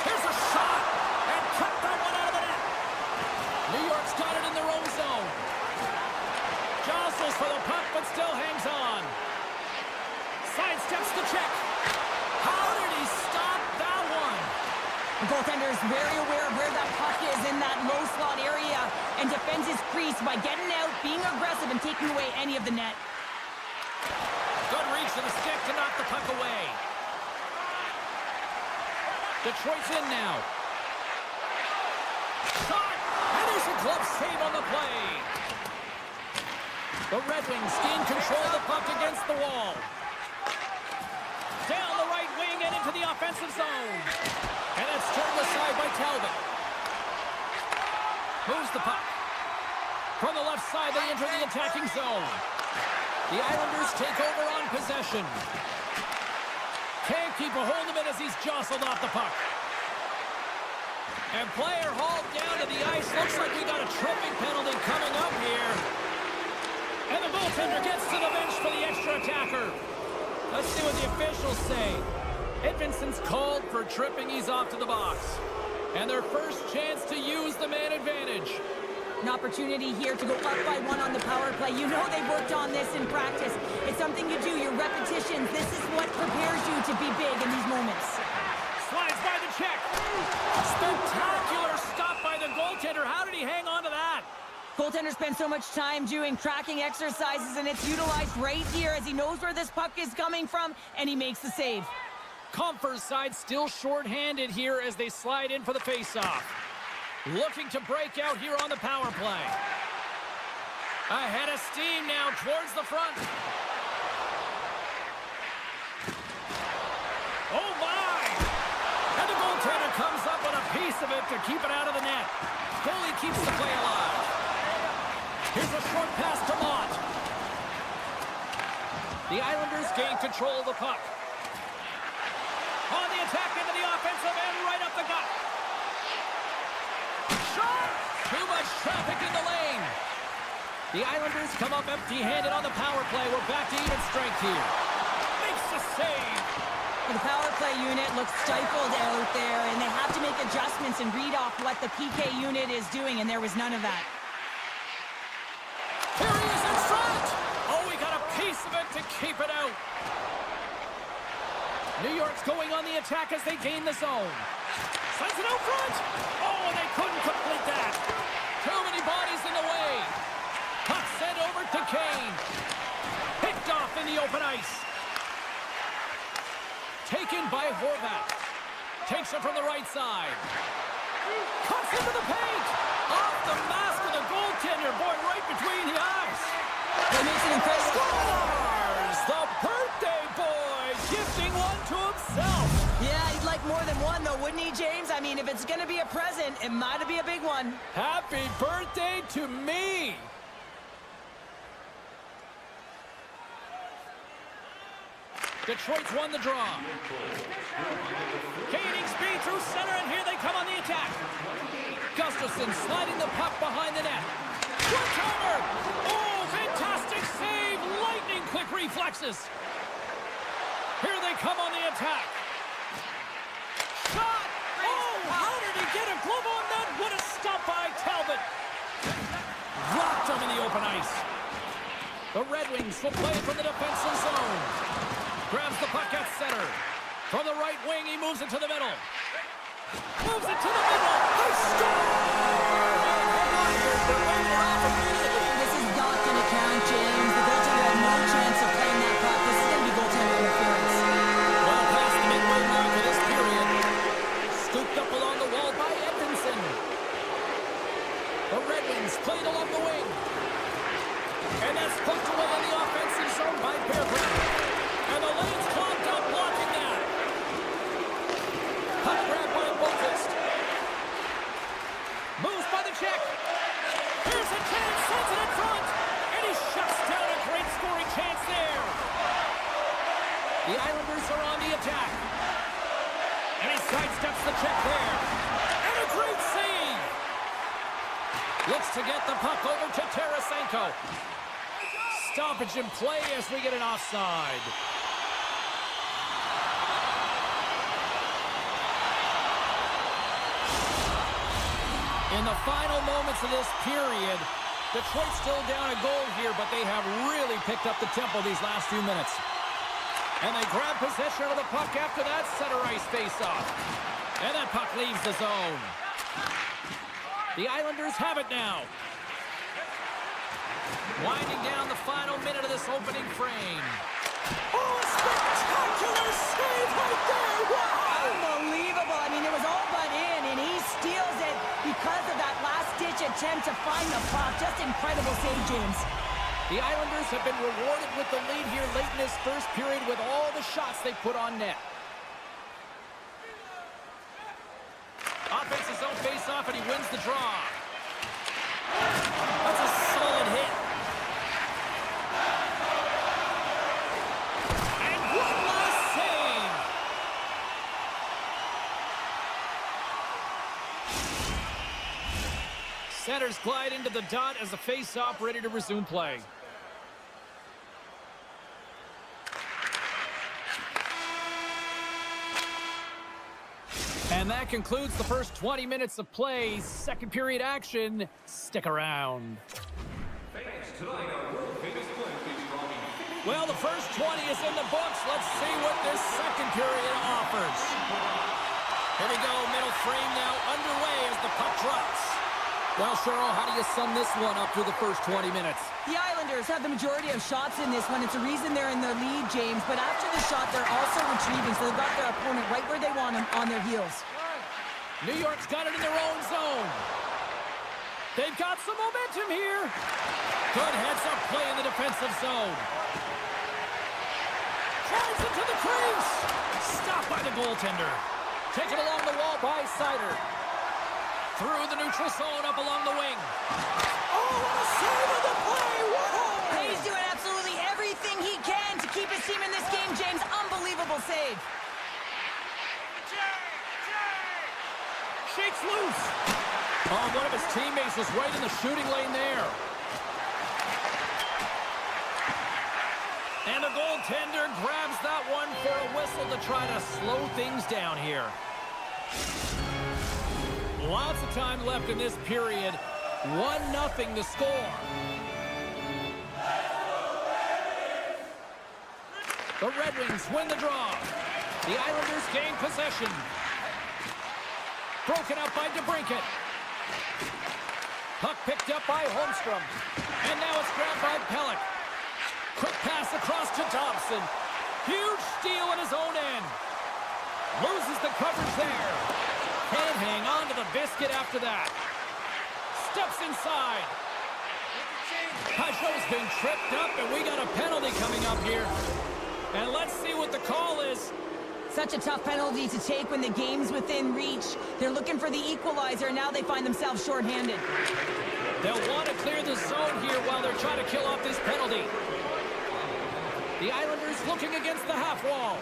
Here's a shot, and cut that one out of the net. New York's got it in their own zone. Jostles for the puck, but still hangs on. Sidesteps the check. How did he stop that one? The goaltender is very aware of where that puck is in that low slot area and defends his crease by getting out, being aggressive, and taking away any of the net. Good reach to the stick to knock the puck away. Detroit's in now. Shot! And there's a glove save on the play. The Red Wings gain control of the puck against the wall. Down the right wing and into the offensive zone. And that's turned aside by Talbot. Moves the puck. From the left side, they enter the attacking zone. The Islanders take over on possession. Can't keep a hold of it as he's jostled off the puck. And player hauled down to the ice. Looks like we got a tripping penalty coming up here. And the goaltender gets to the bench for the extra attacker. Let's see what the officials say. Edvinson's called for tripping. He's off to the box. And their first chance to use the man advantage. An opportunity here to go up by one on the power play. You know they've worked on this in practice. It's something you do, your repetitions. This is what prepares you to be big in these moments. Slides by the check. Spectacular stop by the goaltender. How did he hang on to that? Goaltender spends so much time doing tracking exercises, and it's utilized right here as he knows where this puck is coming from, and he makes the save. Comfort's side still short-handed here as they slide in for the face-off. Looking to break out here on the power play. Ahead of steam now towards the front. Oh my! And the goaltender comes up with a piece of it to keep it out of the net. Goalie keeps the play alive. Here's a short pass to Mott. The Islanders gain control of the puck. On the attack into the offensive end, right up the gut. Shot! Too much traffic in the lane. The Islanders come up empty-handed on the power play. We're back to even strength here. Makes the save. The power play unit looks stifled out there, and they have to make adjustments and read off what the PK unit is doing, and there was none of that. Here he is in front! Oh, we got a piece of it to keep it out. New York's going on the attack as they gain the zone. Sends it out front! Oh, and they couldn't complete that. Too many bodies in the way. Puck sent over to Kane. Picked off in the open ice. Taken by Horvat. Takes it from the right side. Cuts into the paint. Off the mask of the goaltender. Boy, right between the eyes. It makes it incredible. Scores! The birthday boy gifting one to himself. Yeah, he'd like more than one, though, wouldn't he, James? I mean, if it's going to be a present, it might be a big one. Happy birthday to me. Detroit's won the draw. Gaining speed through center, and here they come on the attack. Gustafsson sliding the puck behind the net. Quick counter! Oh, fantastic save! Lightning quick reflexes. Here they come on the attack. Shot! Oh, how did he get a glove on that? What a stop by Talbot. Rocked him in the open ice. The Red Wings will play it from the defensive zone. Grabs the puck at center. From the right wing, he moves it to the middle. Moves it to the middle. They score! This is not going to count, James. The goaltender had no chance of playing that puck. This is going to be goaltender interference. Well past the midway mark of this period. Scooped up along the wall by Edvinsson. The Red Wings played along the wing. And that's poked away in the offensive zone by Bearbrand. And the lane's clogged up, blocking that. Puck grab by Boqvist. Moves by the check. Here's a chance, sends it in front. And he shuts down a great scoring chance there. The Islanders are on the attack. And he sidesteps the check there. And a great save. Looks to get the puck over to Tarasenko. Stoppage in play as we get an offside. In the final moments of this period, Detroit's still down a goal here, but they have really picked up the tempo these last few minutes. And they grab possession of the puck after that center ice face-off. And that puck leaves the zone. The Islanders have it now. Winding down the final minute of this opening frame. Oh, spectacular save right there! Wow! Unbelievable. I mean, it was all but in, and he steals it because of that last-ditch attempt to find the puck. Just incredible save, James. The Islanders have been rewarded with the lead here late in this first period with all the shots they put on net. Offensive zone face-off, and he wins the draw. That's a solid hit. And one last save. Centers glide into the dot as the face-off ready to resume play. And that concludes the first 20 minutes of play. Second period action. Stick around. Well, the first 20 is in the books. Let's see what this second period offers. Here we go. Middle frame now underway as the puck drops. Well, Cheryl, how do you sum this one up through the first 20 minutes? The Islanders have the majority of shots in this one. It's a reason they're in the lead, James. But after the shot, they're also retrieving, so they've got their opponent right where they want him, on their heels. New York's got it in their own zone. They've got some momentum here. Good heads-up play in the defensive zone. Drives it to the crease. Stopped by the goaltender. Taken along the wall by Sider. Through the neutral zone, up along the wing. Oh, what a save of the play! Whoa! He's doing absolutely everything he can to keep his team in this game, James. Unbelievable save. Shakes loose. Oh, one of his teammates was right in the shooting lane there. And the goaltender grabs that one for a whistle to try to slow things down here. Lots of time left in this period. 1-0 to score. The Red Wings win the draw. The Islanders gain possession. Broken up by DeBrincat. Puck picked up by Holmstrom. And now it's grabbed by Pelech. Quick pass across to Thompson. Huge steal at his own end. Loses the coverage there. Can't hang on to the biscuit after that. Steps inside. Pajot's been tripped up, and we got a penalty coming up here. And let's see what the call is. Such a tough penalty to take when the game's within reach. They're looking for the equalizer, and now they find themselves shorthanded. They'll want to clear the zone here while they're trying to kill off this penalty. The Islanders looking against the half wall.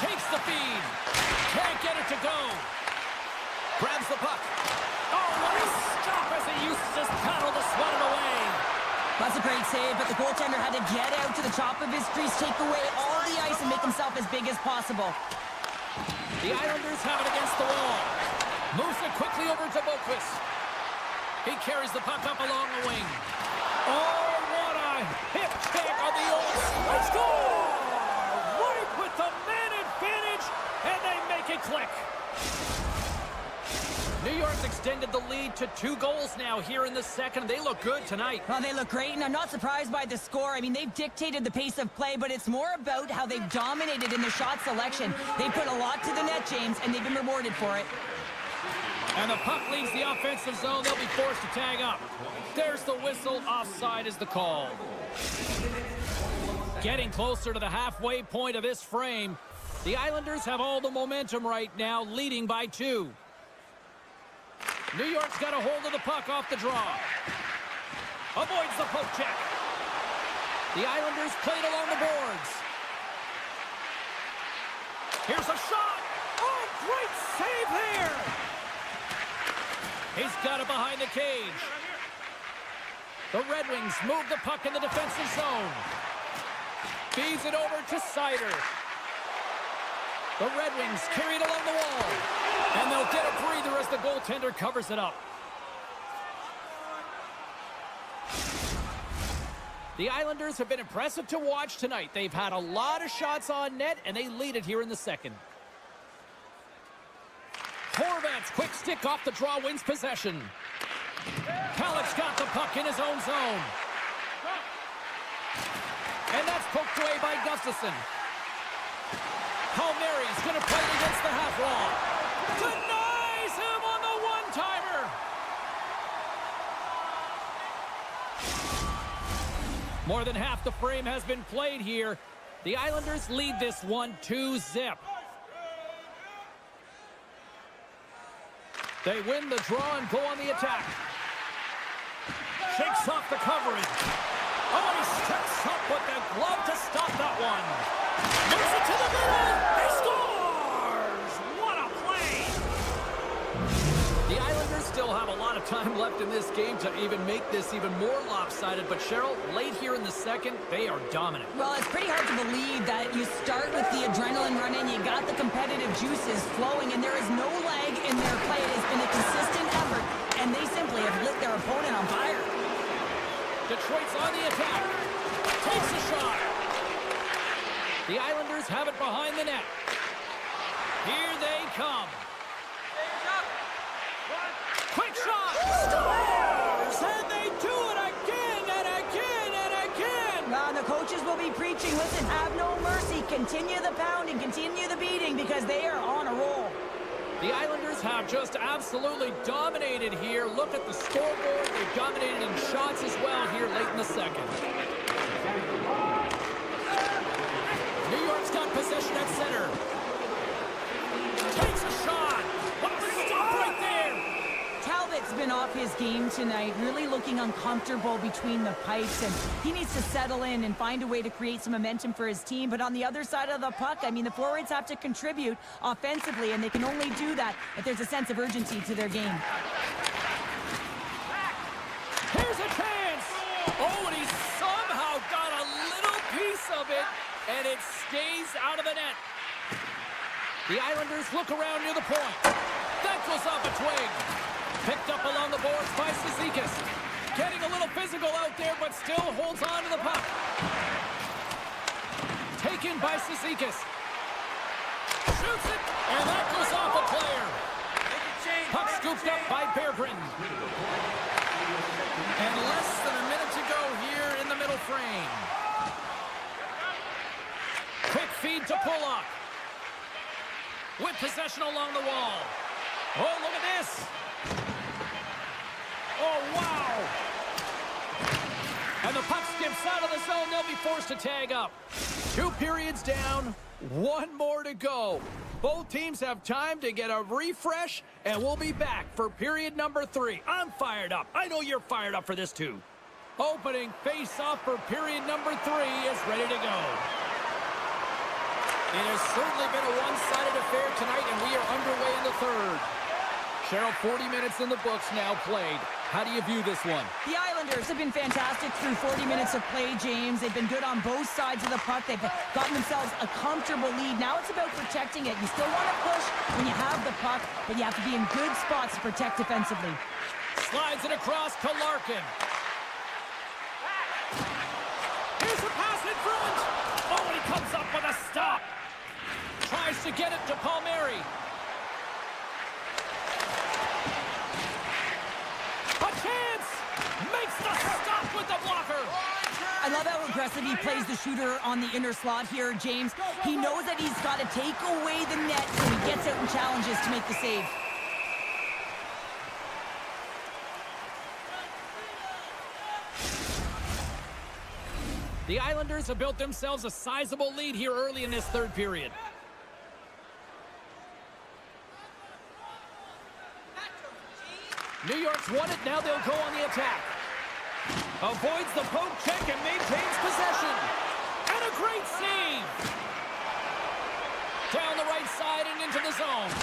Takes the feed. Can't get it to go. Grabs the puck. Oh, what a stop as he uses his paddle to swat it away. That's a great save, but the goaltender had to get out to the top of his crease, take away all the ice, and make himself as big as possible. The Islanders have it against the wall. Moves it quickly over to Boquist. He carries the puck up along the wing. Oh, what a hip check on the old score! Right with the man advantage, and they make it click. New York's extended the lead to 2 goals now here in the second. They look good tonight. Well, they look great, and I'm not surprised by the score. I mean, they've dictated the pace of play, but it's more about how they've dominated in the shot selection. They put a lot to the net, James, and they've been rewarded for it. And the puck leaves the offensive zone. They'll be forced to tag up. There's the whistle. Offside is the call. Getting closer to the halfway point of this frame. The Islanders have all the momentum right now, leading by 2. New York's got a hold of the puck off the draw. Avoids the poke check. The Islanders played along the boards. Here's a shot. Oh, great save there. He's got it behind the cage. The Red Wings move the puck in the defensive zone. Feeds it over to Sider. The Red Wings carry it along the wall. And they'll get a breather as the goaltender covers it up. The Islanders have been impressive to watch tonight. They've had a lot of shots on net, and they lead it here in the second. Horvat's quick stick off the draw wins possession. Halleck's got the puck in his own zone. And that's poked away by Gustafsson. Palmieri's going to play it against the half wall. Denies him on the one-timer. More than half the frame has been played here. The Islanders lead this one 2-0. They win the draw and go on the attack. Shakes off the coverage. Oh, he steps up with the glove to stop that one. Moves it to the middle. He scores! What a play! The Islanders still have a lot of time left in this game to even make this even more lopsided. But Cheryl, late here in the second, they are dominant. Well, it's pretty hard to believe that you start with the adrenaline running, you got the competitive juices flowing, and there is no lag in their play. It has been a consistent effort, and they simply have lit their opponent on fire. Detroit's on the attack. Takes a shot. The Islanders have it behind the net. Here they come. Quick shot. Scores! And they do it again and again and again. Well, the coaches will be preaching, listen, have no mercy. Continue the pounding, continue the beating, because they are on a roll. The Islanders have just absolutely dominated here. Look at the scoreboard. They've dominated in shots as well here late in the second. New York's got possession at center. Takes a shot. What a stop right there. Talbot's been off his game tonight, really looking uncomfortable between the pipes, and he needs to settle in and find a way to create some momentum for his team. But on the other side of the puck, I mean, the forwards have to contribute offensively, and they can only do that if there's a sense of urgency to their game. Here's a chance. Oh, and he somehow got a little piece of it, and it stays out of the net. The Islanders look around near the point. That goes off a twig. Picked up along the boards by Cizikas. Getting a little physical out there, but still holds on to the puck. Taken by Cizikas. Shoots it, and that goes off a player. Puck scooped up by Bear Britton. And less than a minute to go here in the middle frame. Quick feed to Pulock. With possession along the wall. Oh, look at this. Oh, wow. And the puck skips out of the zone. They'll be forced to tag up. 2 periods down, 1 more to go. Both teams have time to get a refresh, and we'll be back for period number 3. I'm fired up. I know you're fired up for this, too. Opening face-off for period number 3 is ready to go. It has certainly been a one-sided affair tonight, and we are underway in the third. Cheryl, 40 minutes in the books now played. How do you view this one? The Islanders have been fantastic through 40 minutes of play, James. They've been good on both sides of the puck. They've gotten themselves a comfortable lead. Now it's about protecting it. You still want to push when you have the puck, but you have to be in good spots to protect defensively. Slides it across to Larkin. Here's a pass in front. Oh, and he comes up with a stop. Tries to get it to Palmieri. Makes the stop with the blocker. I love how aggressive he plays the shooter on the inner slot here, James. He knows that he's got to take away the net so he gets out and challenges to make the save. The Islanders have built themselves a sizable lead here early in this third period. New York's won it, now they'll go on the attack. Avoids the poke check and maintains possession. And a great save. Down the right side and into the zone.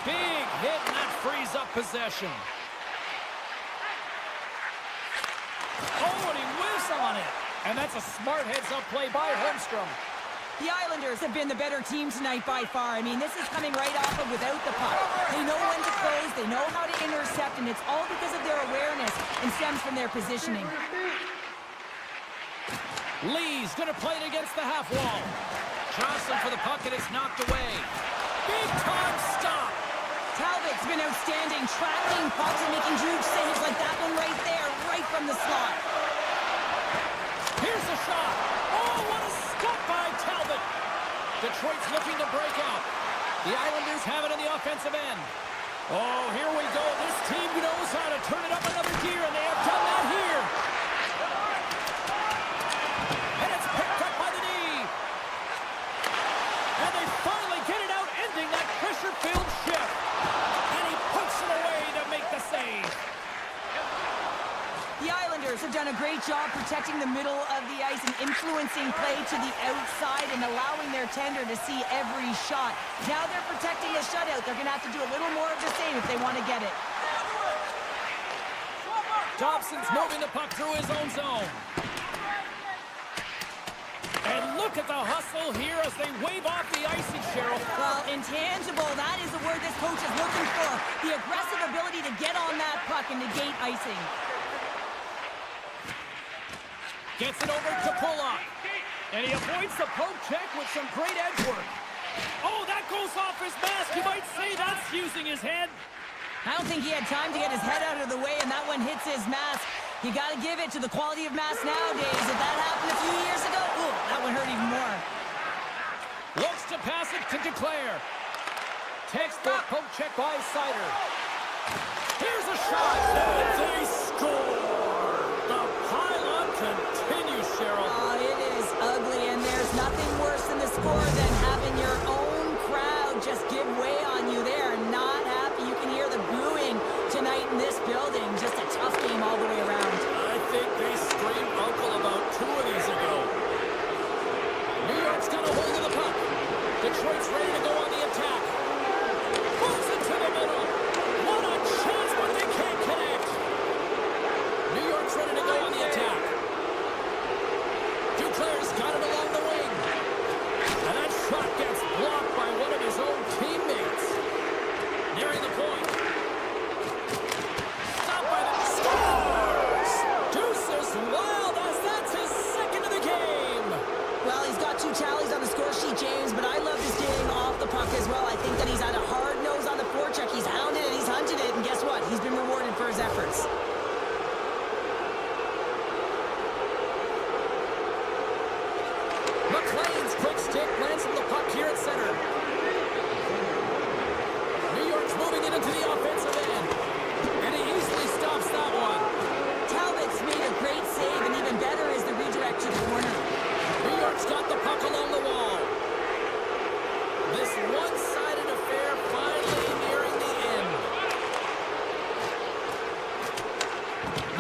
Big hit, and that frees up possession. Oh, and he whiffs on it. And that's a smart heads-up play by Holmstrom. The Islanders have been the better team tonight by far. I mean, this is coming right off of without the puck. They know when to close, they know how to intercept, and it's all because of their awareness and stems from their positioning. Lee's going to play it against the half wall. Johnson for the puck, and it's knocked away. Big time stop. Talbot's been outstanding, tracking pucks and making huge saves like that one right there, right from the slot. Here's the shot. Oh, what a stop by Talbot. Detroit's looking to break out. The Islanders have it in the offensive end. Oh, here we go. This team knows how to turn it up another gear, and they have done that here. And it's picked up by the knee. And they finally get it out, ending that pressure-filled shift. And he puts it away to make the save. The Islanders have done a great job protecting the middle of the ice and influencing play to the outside and allowing their tender to see every shot. Now they're protecting a shutout. They're going to have to do a little more of the same if they want to get it. Dobson's moving the puck through his own zone. And look at the hustle here as they wave off the icing, Cheryl. Well, intangible, that is the word this coach is looking for. The aggressive ability to get on that puck and negate icing. Gets it over to Pulock. And he avoids the poke check with some great edge work. Oh, that goes off his mask. You might say that's using his head. I don't think he had time to get his head out of the way, and that one hits his mask. You got to give it to the quality of mask nowadays. If that happened a few years ago, ooh, that one hurt even more. Looks to pass it to Declare. Textbook poke check by Sider. Here's a shot. And they score. The pile-on continues, Cheryl. Oh, it is ugly, and there's nothing worse than the score than having your own crowd just give way on you. They are not happy. You can hear the booing tonight in this building. Just a tough game all the way around. I think they screamed uncle about 2 of these ago. New York's got a hold of the puck. Detroit's ready to go on the attack. Moves it to the middle. What a chance, but they can't connect. New York's ready to go on the attack. Duclair's got it along the wing. And that shot gets blocked by one of his own teammates. Nearing the point. Stopped by the... Scores! Deuces Wild as that's his second of the game. Well, he's got 2 tallies on the score sheet, James, but I love his game off the puck as well. I think that he's had a hard nose on the forecheck. He's hounded it, he's hunted it, and guess what? He's been rewarded for his efforts. McLean's quick stick lands him the puck here at center. New York's moving it into the offensive end. And he easily stops that one. Talbot's made a great save, and even better is the redirect to the corner. New York's got the puck along the wall. This one-sided affair finally nearing the end.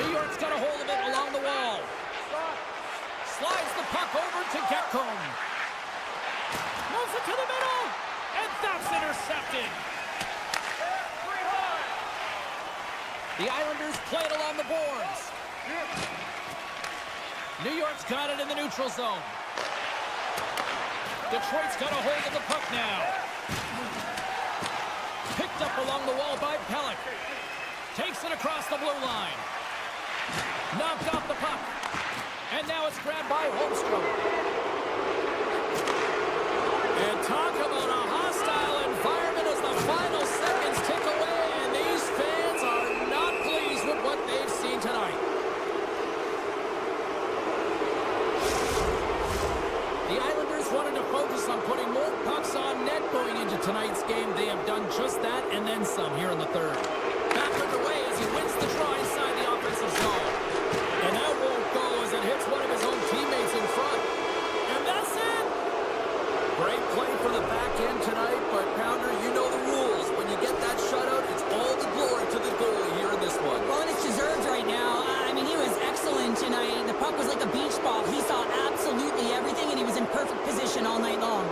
New York's got a hold of it along the wall. Slides the puck over to Getcomb. Moves it to the middle. And that's intercepted. The Islanders play it along the boards. New York's got it in the neutral zone. Detroit's got a hold of the puck now. Picked up along the wall by Pellick. Takes it across the blue line. Knocked off the puck. And now it's grabbed by Holmstrom. And talk about a hostile environment as the final seconds tick away, and these fans are not pleased with what they've seen tonight. The Islanders wanted to focus on putting more pucks on net going into tonight's game. They have done just that and then some here in the third. Back underway as he wins the draw inside the offensive zone. And that won't go as it hits one of his own teammates in front. And that's it! Great play for the back end tonight, but Pounder, you know the rules. When you get that shutout, it's all the glory to the goalie here in this one. Well, and it's deserved right now. I mean, he was excellent tonight. The puck was like a beach ball. He saw absolutely everything, and he was in perfect position all night long.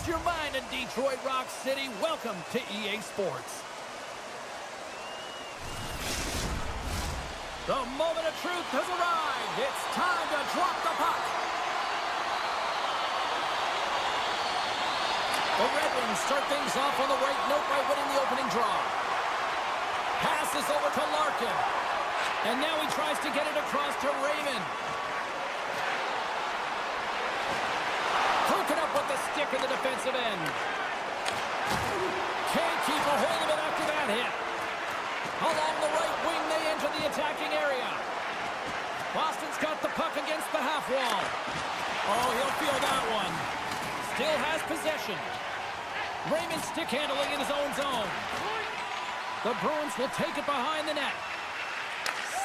lose your mind in Detroit Rock City. Welcome to EA Sports. The moment of truth has arrived. It's time to drop the puck. The Red Wings start things off on the right note by winning the opening draw. Passes over to Larkin. And now he tries to get it across to Raymond. Hooking up with the stick in the defensive end. Can't keep a hold of it after that hit. Along the right wing, they enter the attacking area. Boston's got the puck against the half wall. Oh, he'll feel that one. Still has possession. Raymond stick handling in his own zone. The Bruins will take it behind the net.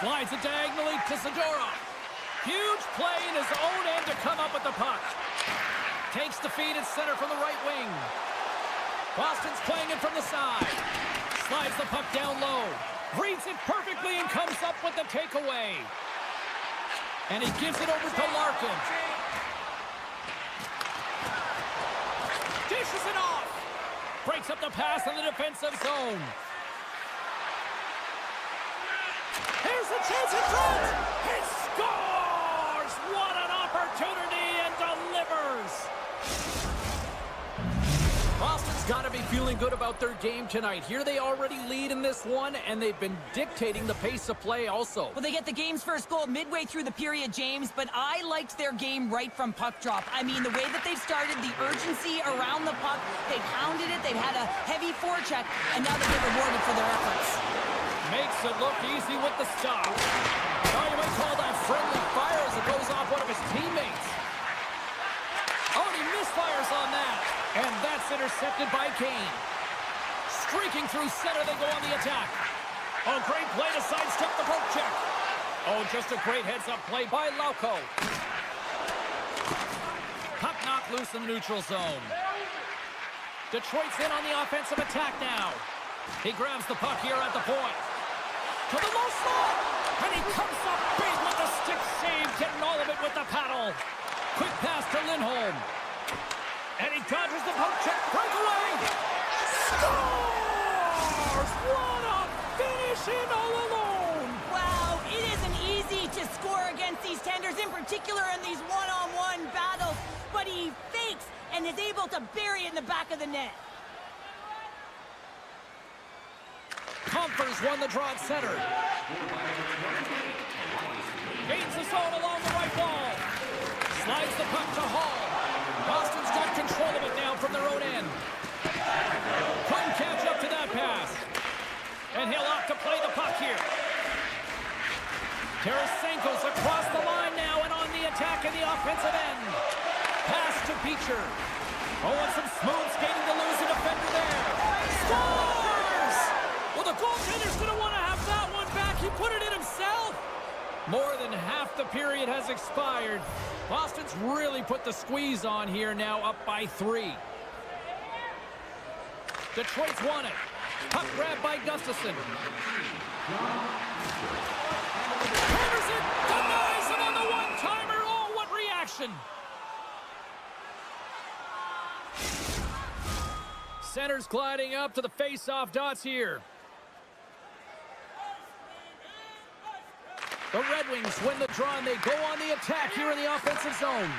Slides it diagonally to Zadorov. Huge play in his own end to come up with the puck. Takes the feed at center from the right wing. Boston's playing it from the side. Slides the puck down low. Reads it perfectly and comes up with the takeaway. And he gives it over to Larkin. Dishes it off. Breaks up the pass in the defensive zone. Here's a chance in front. He scores! What an opportunity, and delivers! Boston's got to be feeling good about their game tonight. Here they already lead in this one, and they've been dictating the pace of play also. Well, they get the game's first goal midway through the period, James, but I liked their game right from puck drop. I mean, the way that they've started, the urgency around the puck, they've hounded it, they've had a heavy forecheck, and now they get rewarded for their efforts. Makes it look easy with the stop. Now you might call that friendly fire as it goes off one of his teammates. Oh, and he misfires on that. And that's intercepted by Kane. Streaking through center, they go on the attack. Oh, great play to sidestep the poke check. Oh, just a great heads-up play by Lauko. Puck knocked loose in the neutral zone. Detroit's in on the offensive attack now. He grabs the puck here at the point. To the low slot. And he comes up big with the stick save, getting all of it with the paddle. Quick pass to Lindholm. And he dodges the poke check. Breakaway. Scores! What a finish in all alone. Wow, it isn't easy to score against these tenders, in particular in these one-on-one battles. But he fakes and is able to bury it in the back of the net. Comfers won the draw at center. Gains the zone along the right wall. Slides the puck to Hall. Boston's got control of it now from their own end. Couldn't catch up to that pass. And he'll opt to play the puck here. Tarasenko's across the line now and on the attack in the offensive end. Pass to Beecher. Oh, and some smooth skating to lose a defender there. Scores! Well, the goaltender's going to want to have that one back. He put it in himself. More than half the period has expired. Boston's really put the squeeze on here now, up by 3. Detroit's won it. Puck grab by Gustafsson. Hammers it, denies him on the one-timer. Oh, what reaction! Center's gliding up to the face-off dots here. The Red Wings win the draw, and they go on the attack here in the offensive zone.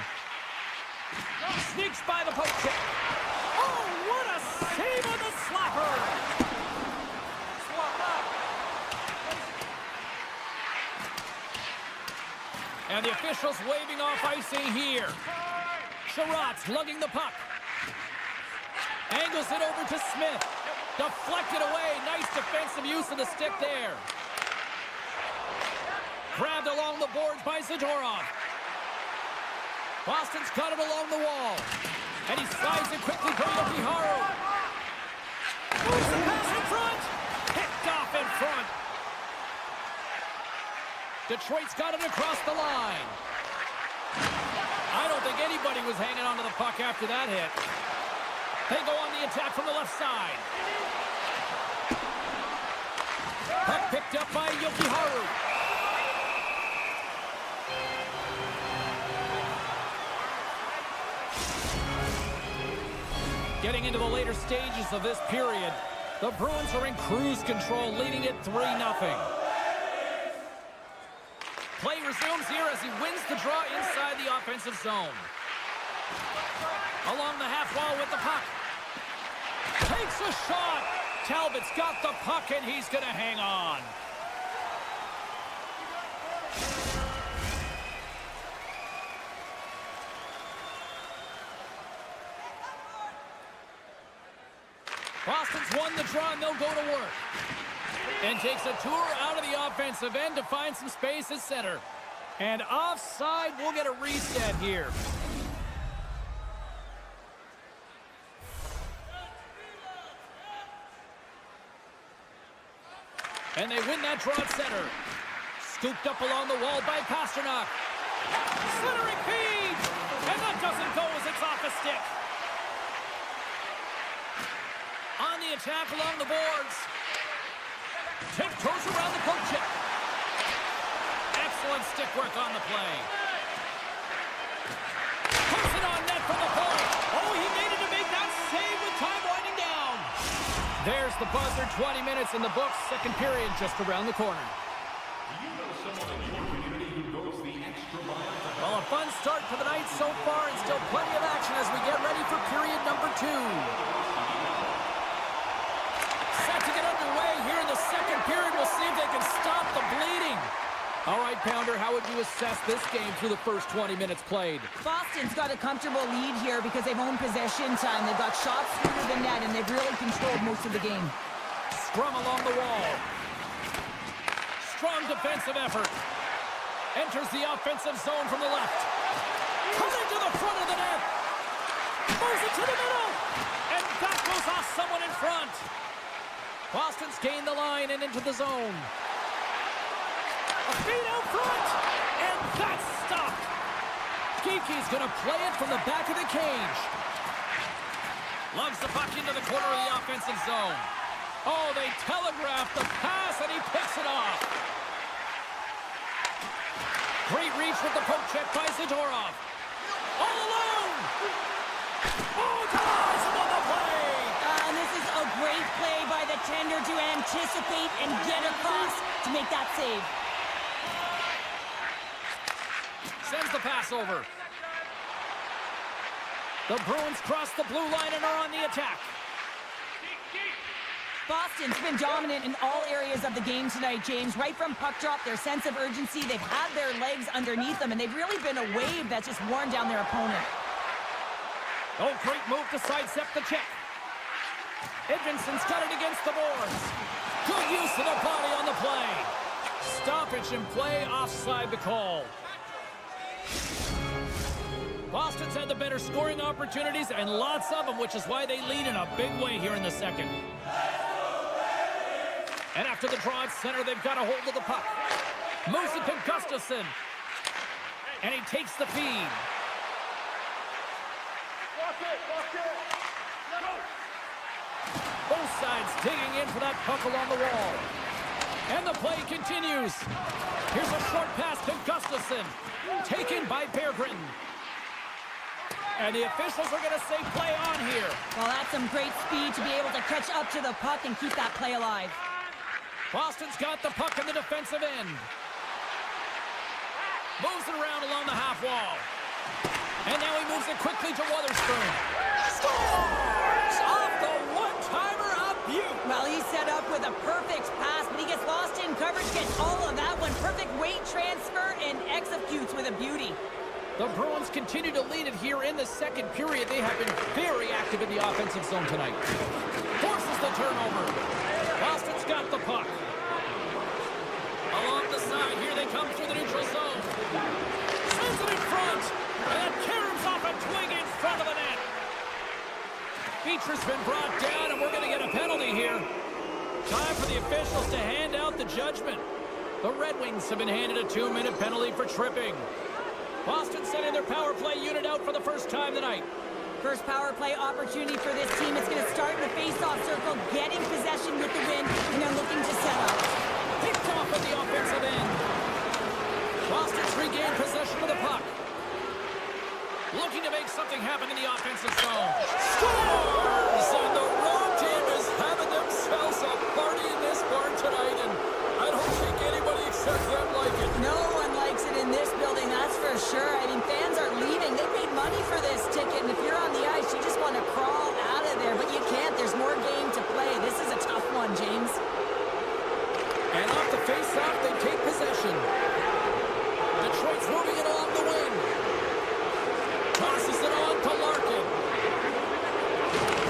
Sneaks by the poke check. Oh, what a save on the slapper! And the officials waving off icing here. Sherratt's lugging the puck. Angles it over to Smith. Deflected away. Nice defensive use of the stick there. Grabbed along the boards by Zadorov. Boston's got it along the wall. And he slides it quickly to Yokiharu. Moves the pass in front. Picked off in front. Detroit's got it across the line. I don't think anybody was hanging onto the puck after that hit. They go on the attack from the left side. Puck picked up by Yokiharu. Getting into the later stages of this period, the Bruins are in cruise control, leading it 3-0. Play resumes here as he wins the draw inside the offensive zone. Along the half wall with the puck. Takes a shot. Talbot's got the puck, and he's going to hang on. Boston's won the draw, and they'll go to work. And takes a tour out of the offensive end to find some space at center. And offside, we'll get a reset here. And they win that draw at center. Scooped up along the wall by Pasternak. Centering feed! And that doesn't go as it's off a stick. On the attack along the boards. Tiptoes around the poke check. Excellent stick work on the play. Puts it on net from the point. Oh, he needed to make that save with time winding down. There's the buzzer. 20 minutes in the books. Second period just around the corner. Well, a fun start to the night so far, and still plenty of action as we get ready for period number 2. Set to get underway here in the second period. We'll see if they can stop the bleeding. All right, Pounder, how would you assess this game through the first 20 minutes played? Boston's got a comfortable lead here because they've owned possession time. They've got shots through the net, and they've really controlled most of the game. Scrum along the wall. Strong defensive effort. Enters the offensive zone from the left. Coming to the front of the net. Moves it to the middle. And that goes off someone in front. Boston's gained the line and into the zone. A feed out front. And that's stopped. Geeky's going to play it from the back of the cage. Lugs the puck into the corner of the offensive zone. Oh, they telegraphed the pass, and he picks it off. Great reach with the poke check by Zadorov. All alone! Oh, ties him on the play! And this is a great play by the tender to anticipate and get across to make that save. Sends the pass over. The Bruins cross the blue line and are on the attack. Boston's been dominant in all areas of the game tonight, James. Right from puck drop, their sense of urgency, they've had their legs underneath them, and they've really been a wave that's just worn down their opponent. Oh, great move to sidestep the check. Edvinson's got it against the boards. Good use of the body on the play. Stoppage in play, offside the call. Boston's had the better scoring opportunities, and lots of them, which is why they lead in a big way here in the second. And after the draw at center, they've got a hold of the puck. Moves it to Gustafsson. And he takes the feed. Both sides digging in for that puck along the wall. And the play continues. Here's a short pass to Gustafsson. Taken by Bear Britton. And the officials are going to say play on here. Well, that's some great speed to be able to catch up to the puck and keep that play alive. Boston's got the puck in the defensive end. Moves it around along the half wall. And now he moves it quickly to Wotherspoon. Scores! Off the one-timer of Butte. Well, he's set up with a perfect pass, but he gets lost in coverage, gets all of that one. Perfect weight transfer and executes with a beauty. The Bruins continue to lead it here in the second period. They have been very active in the offensive zone tonight. Forces the turnover. Boston's got the puck. Along the side, here they come through the neutral zone. Sends it in front. And that caroms off a twig in front of the net. Beecher's been brought down, and we're going to get a penalty here. Time for the officials to hand out the judgment. The Red Wings have been handed a 2-minute penalty for tripping. Boston sending their power play unit out for the first time tonight. First power play opportunity for this team. It's going to start in the face-off circle, getting possession with the win, and they're looking to set up. Picked off at the offensive end. Boston's regained possession of the puck. Looking to make something happen in the offensive zone. Scores! And the road team is having themselves a party in this barn tonight, and I don't think anybody except them like it. No one likes it in this building, that's for sure. I mean, fans are leaving. They paid money for this ticket, and if you're on the ice, you just want to crawl out of there, but you can't. There's more game to play. This is a tough one, James. And off the face-off, they take possession. Detroit's moving it along the wing. Tosses it on to Larkin.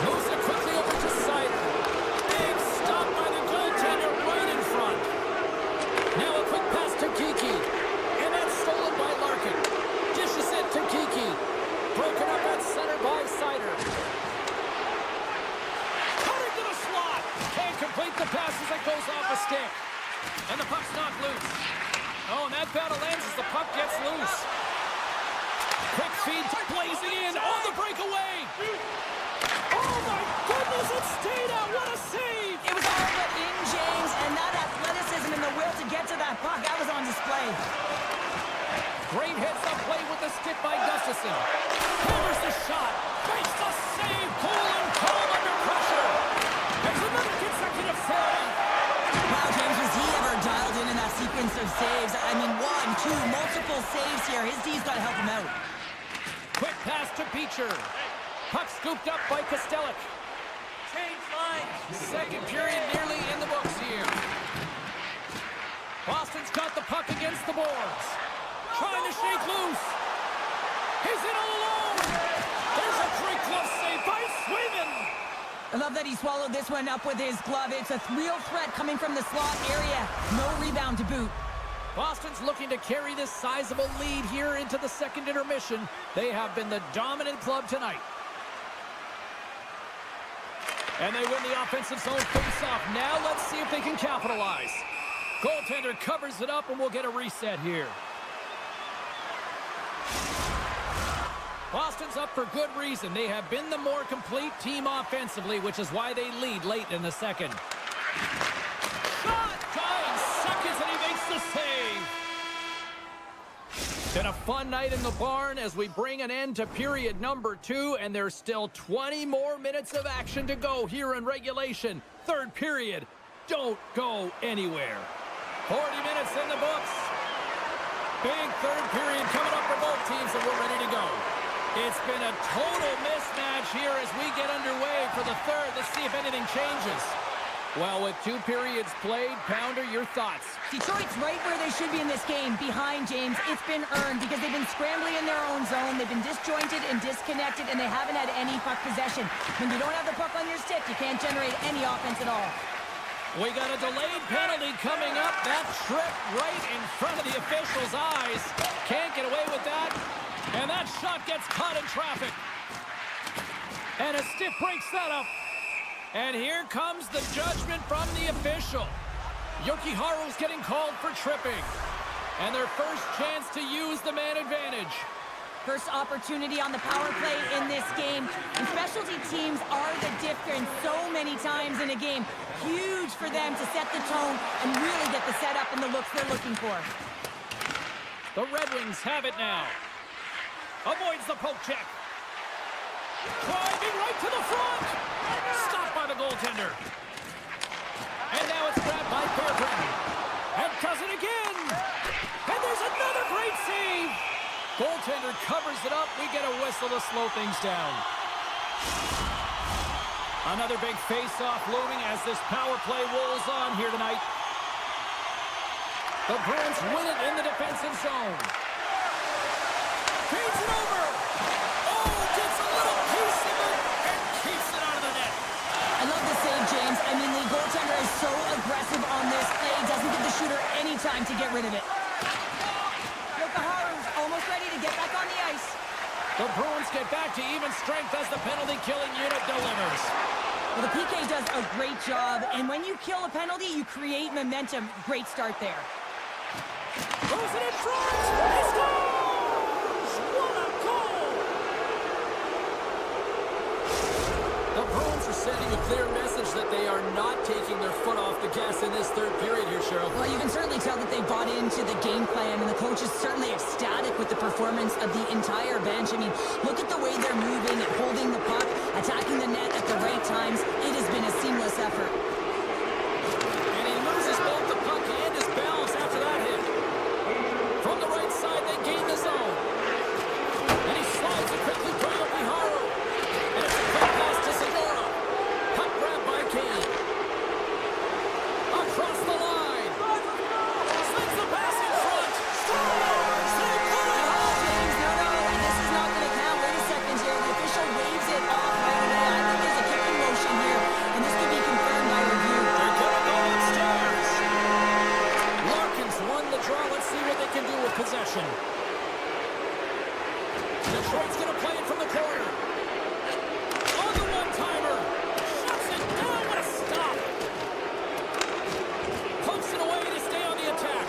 Moves it quickly over to Sider. Big stop by the goaltender right in front. Now a quick pass to Kiki. And that's stolen by Larkin. Dishes it to Kiki. Broken up at center by Sider. Cutting to the slot. Can't complete the pass as it goes off a stick. And the puck's knocked loose. Oh, and that battle ends as the puck gets loose. Quick feed, blazing in on the breakaway. Oh, my goodness, it stayed out. What a save. It was all but in, James, and that athleticism and the will to get to that puck, that was on display. Great heads-up play with the stick by Gustafson. Hammers the shot. Makes the save. Cool and calm under pressure. There's another consecutive save. Wow, James, was he ever dialed in that sequence of saves? I mean, 1, 2, multiple saves here. His D's got to help him out. Quick pass to Beecher. Puck scooped up by Kostelic. Change line. Second period nearly in the books here. Boston's got the puck against the boards. Trying to shake loose. He's in all alone. There's a great glove save by Swayman. I love that he swallowed this one up with his glove. It's a real threat coming from the slot area. No rebound to boot. Boston's looking to carry this sizable lead here into the second intermission. They have been the dominant club tonight. And they win the offensive zone face-off. Now let's see if they can capitalize. Goaltender covers it up, and we'll get a reset here. Boston's up for good reason. They have been the more complete team offensively, which is why they lead late in the second. Shot! Dying seconds, and he makes the save. Been a fun night in the barn as we bring an end to period number 2, and there's still 20 more minutes of action to go here in regulation. Third period. Don't go anywhere. 40 minutes in the books. Big third period coming up for both teams, and we're ready to go. It's been a total mismatch here as we get underway for the third. Let's see if anything changes. Well, with 2 periods played, Pounder, your thoughts? Detroit's right where they should be in this game, behind James. It's been earned because they've been scrambling in their own zone. They've been disjointed and disconnected, and they haven't had any puck possession. When you don't have the puck on your stick, you can't generate any offense at all. We got a delayed penalty coming up. That trip right in front of the official's eyes. Can't get away with that. And that shot gets caught in traffic. And a stiff breaks that up. And here comes the judgment from the official. Yokiharu's getting called for tripping. And their first chance to use the man advantage. First opportunity on the power play in this game. And specialty teams are the difference so many times in a game. Huge for them to set the tone and really get the setup and the looks they're looking for. The Red Wings have it now. Avoids the poke check. Driving right to the front. Stopped by the goaltender. And now it's grabbed by Fairbrand. And does it again. And there's another great save. Goaltender covers it up. We get a whistle to slow things down. Another big face-off looming as this power play rolls on here tonight. The Bruins win it in the defensive zone. Feeds it over. Oh, gets a little piece of it and keeps it out of the net. I love the save, James. I mean, the goaltender is so aggressive on this play. Doesn't give the shooter any time to get rid of it. Yokiharu's almost ready to get back on the ice. The Bruins get back to even strength as the penalty-killing unit delivers. Well, the PK does a great job, and when you kill a penalty, you create momentum. Great start there. Throws it in front. He scores! What a goal! The Bruins are sending a clear message acknowledge that they are not taking their foot off the gas in this third period here, Cheryl. Well, you can certainly tell that they bought into the game plan, and the coach is certainly ecstatic with the performance of the entire bench. I mean, look at the way they're moving and holding the puck, attacking the net at the right times. It has been a seamless effort. And he loses both the puck and his balance after that hit. From the right side, they gain the zone. And he slides it quickly to Yopiharu. And it's a quick pass to Segura. Puck grab by Kane. Across the line. Sends the pass in front. Scores! They put it on! James, no, this is not going to count. Wait a second here. The official waves it off right away. I think there's a kicking motion here, and this could be confirmed by review. They're going to go upstairs. Larkins won the draw. Let's see what they can do with possession. Detroit's going to play it from the corner. On the one-timer. Shuts it down. What a stop. Pumps it away to stay on the attack.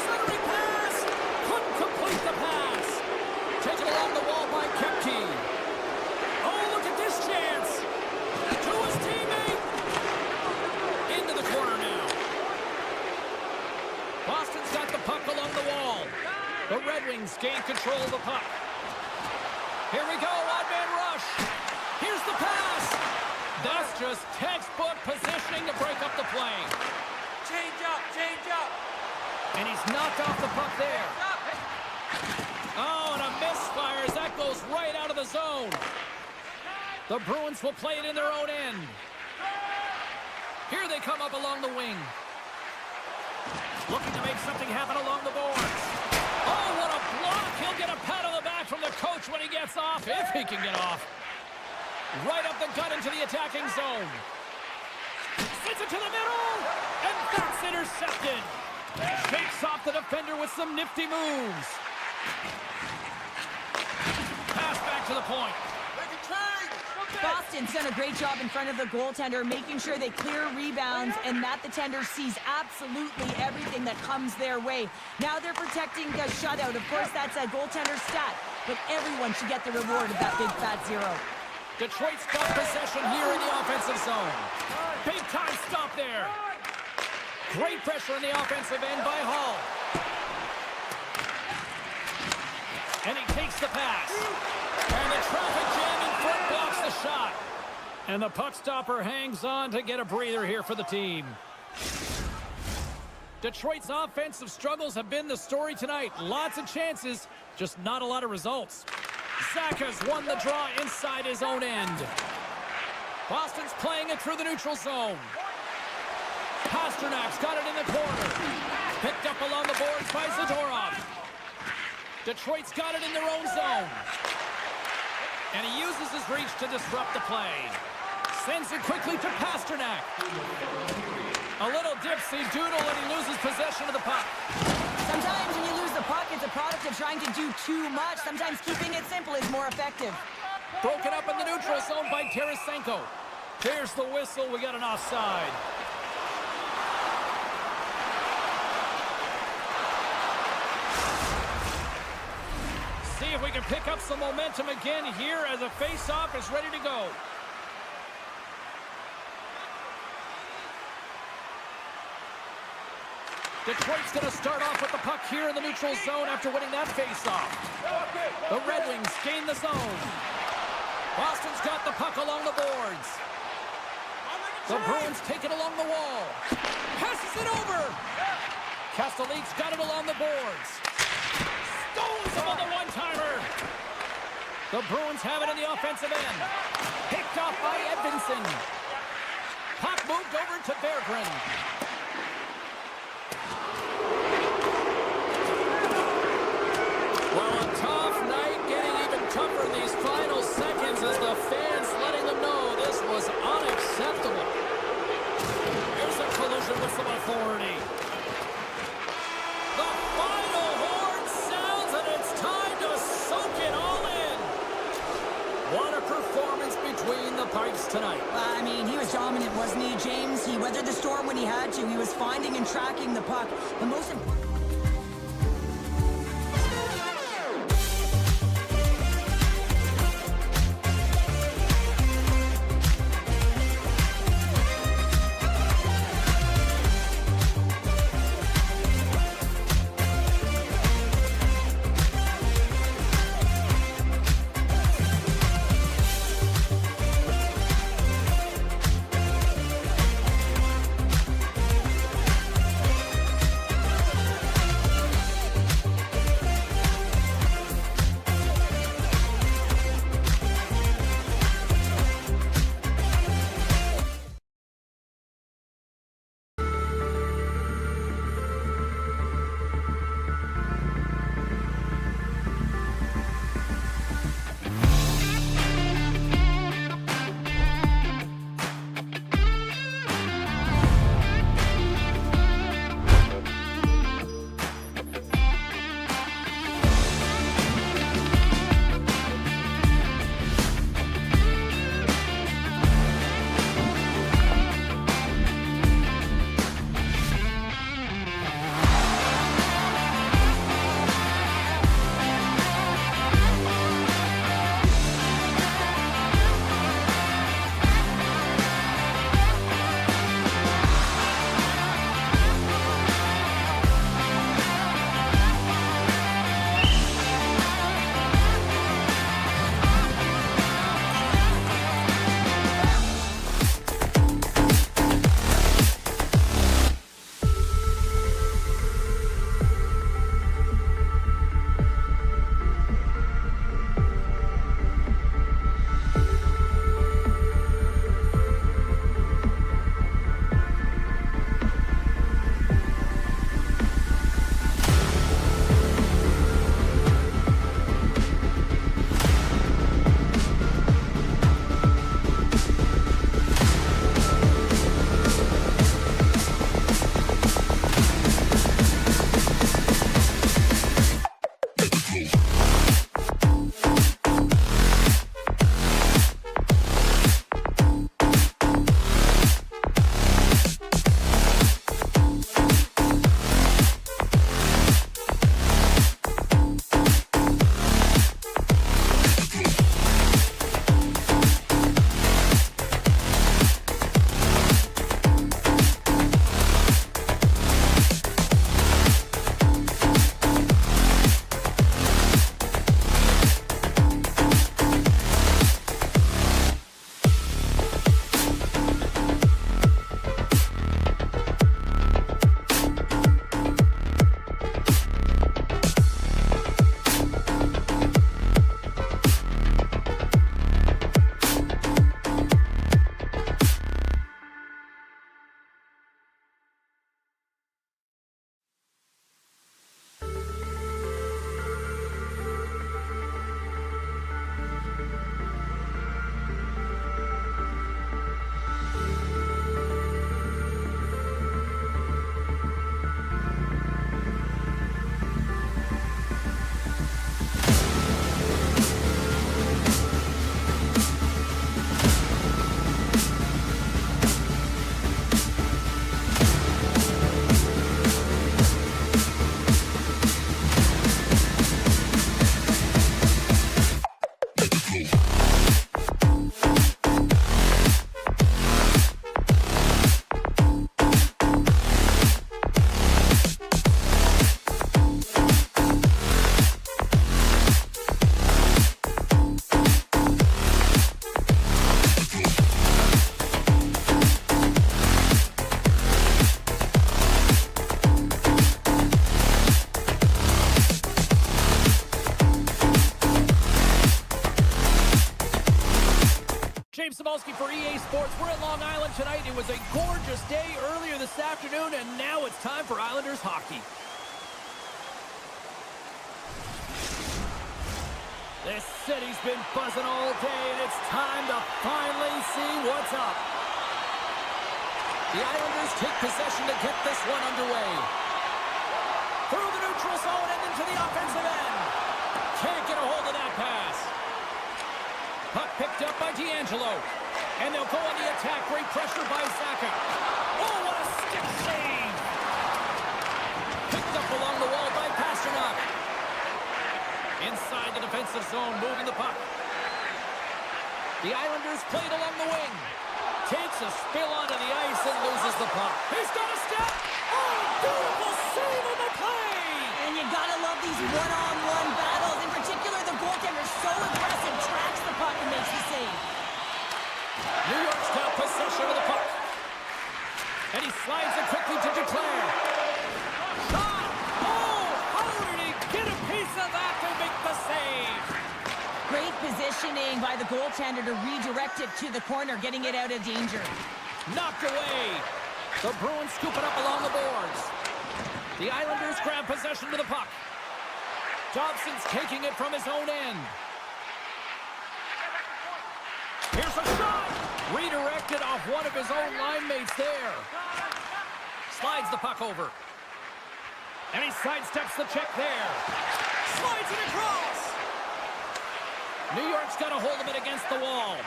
Centering pass. Couldn't complete the pass. Taken along the wall by Kepke. Oh, look at this chance. To his teammate. Into the corner now. Boston's got the puck along the wall. The Red Wings gain control of the puck. Here we go, odd-man rush. Here's the pass. That's just textbook positioning to break up the play. Change up. And he's knocked off the puck there. Oh, and a misfire as that goes right out of the zone. The Bruins will play it in their own end. Here they come up along the wing. Looking to make something happen along the boards. Oh, what a block. He'll get a pat on the back from the coach when he gets off, if he can get off. Right up the gut into the attacking zone. Sends it to the middle, and that's intercepted. Shakes off the defender with some nifty moves. Pass back to the point. Boston's done a great job in front of the goaltender, making sure they clear rebounds and that the tender sees absolutely everything that comes their way. Now they're protecting the shutout. Of course, that's a goaltender stat, but everyone should get the reward of that big fat zero. Detroit's got possession here in the offensive zone. Big time stop there. Great pressure in the offensive end by Hall. And he takes the pass. And the traffic jam in front blocks the shot. And the puck stopper hangs on to get a breather here for the team. Detroit's offensive struggles have been the story tonight. Lots of chances, just not a lot of results. Zaka's won the draw inside his own end. Boston's playing it through the neutral zone. Pasternak's got it in the corner. Picked up along the boards by Zadorov. Detroit's got it in their own zone. And he uses his reach to disrupt the play. Sends it quickly to Pasternak. A little dipsy doodle and he loses possession of the puck. Sometimes when you lose the puck, it's a product of trying to do too much. Sometimes keeping it simple is more effective. Broken up in the neutral zone by Tarasenko. Here's the whistle. We got an offside. See if we can pick up some momentum again here as a face-off is ready to go. Detroit's going to start off with the puck here in the neutral zone after winning that face-off. The Red Wings gain the zone. Boston's got the puck along the boards. The Bruins take it along the wall. Passes it over. Castellique's got it along the boards. Stones him on the one-timer. The Bruins have it in the offensive end. Picked off by Edvinsson. Puck moved over to Berggren. Well, a tough night, getting even tougher in these final seconds as the fans letting them know this was unacceptable. Here's a collision with some authority. The final horn sounds and it's time to soak it all in. What a performance between the pipes tonight. I mean, he was dominant, wasn't he, James? He weathered the storm when he had to. He was finding and tracking the puck. The most important... James Cebulski for EA Sports. We're at Long Island tonight. It was a gorgeous day earlier this afternoon, and now it's time for Islanders hockey. This city's been buzzing all day, and it's time to finally see what's up. The Islanders take possession to get this one underway. Through the neutral zone and into the offensive end. Can't get a hold of that pass. Puck picked up by D'Angelo. And they'll go on the attack. Great pressure by Zacha. Oh, what a stick save! Picked up along the wall by Pasternak. Inside the defensive zone, moving the puck. The Islanders played along the wing. Takes a spill onto the ice and loses the puck. He's got a step. Oh, beautiful save on the play! And you gotta love these one-on-one battles. In particular, the goaltender's so aggressive, tracks the puck and makes the save. New York's got possession of the puck. And he slides it quickly to Duclair. Shot! Oh, how did he get a piece of that to make the save? Great positioning by the goaltender to redirect it to the corner, getting it out of danger. Knocked away. The Bruins scoop it up along the boards. The Islanders grab possession to the puck. Dobson's taking it from his own end. Here's a shot! Redirected off one of his own line mates there. Slides the puck over. And he sidesteps the check there. Slides it across! New York's got a hold of it against the wall.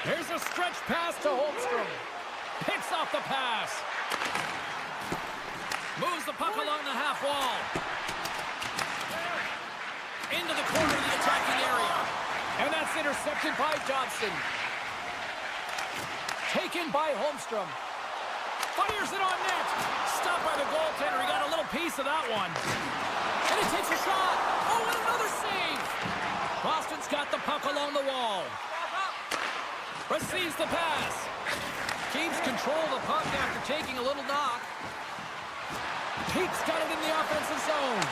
Here's a stretch pass to Holmstrom. Picks off the pass. Moves the puck along the half wall. Into the corner of the attacking area. And that's intercepted by Dobson. Taken by Holmstrom. Fires it on net. Stopped by the goaltender. He got a little piece of that one. And he takes a shot. Oh, and another save. Boston's got the puck along the wall. Receives the pass. Keeps control of the puck after taking a little knock. Pete's got it in the offensive zone.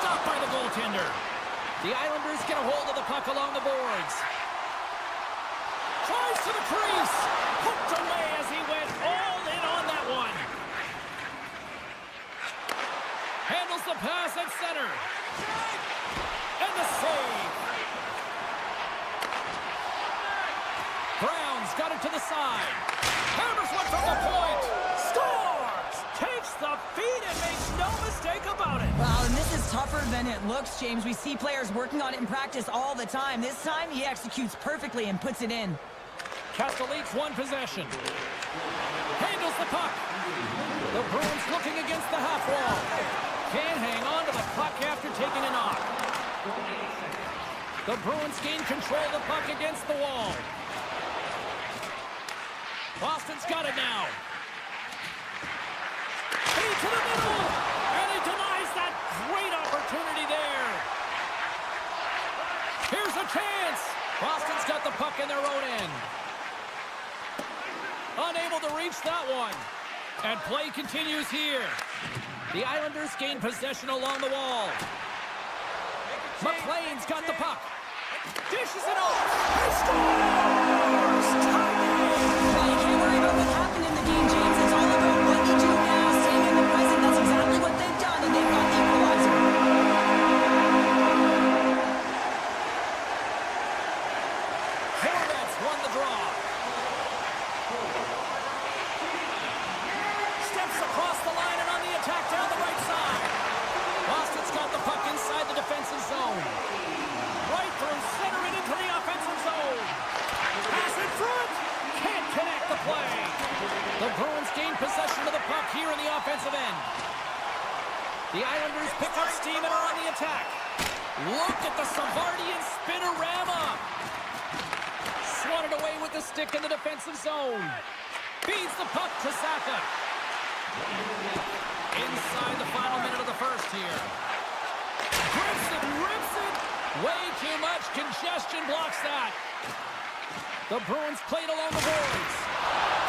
Stopped by the goaltender. The Islanders get a hold of the puck along the boards. Tries to the crease. Hooked away as he went all in on that one. Handles the pass at center. And the save. Brown's got it to the side. Hammers one from the point. Scores! Takes the feed and makes no mistake about it. Wow, and this is tougher than it looks, James. We see players working on it in practice all the time. This time, he executes perfectly and puts it in. Castelli's one possession. Handles the puck. The Bruins looking against the half wall. Can't hang on to the puck after taking a knock. The Bruins gain control of the puck against the wall. Boston's got it now. Feed to the middle. And he denies that great opportunity there. Here's a chance. Boston's got the puck in their own end. Unable to reach that one. And play continues here. The Islanders gain possession along the wall. McLean's got the puck. Dishes it off. He scores! Well, you can't worry about what happened in the game, James. It's all about what you do now. Staying in the present, that's exactly what they've done, and they've got the equalizer. Hornets won the draw. Steps across the line and on the attack down the right side. Boston's got the puck inside the defensive zone. Right through center and into the offensive zone. Pass in front. Can't connect the play. The Bruins gain possession of the puck here in the offensive end. The Islanders pick up steam and are on the attack. Look at the Savardian spinorama. Swatted away with the stick in the defensive zone. Feeds the puck to Zacha. Inside the final minute of the first here. Grips it, rips it. Way too much congestion blocks that. The Bruins played along the boards.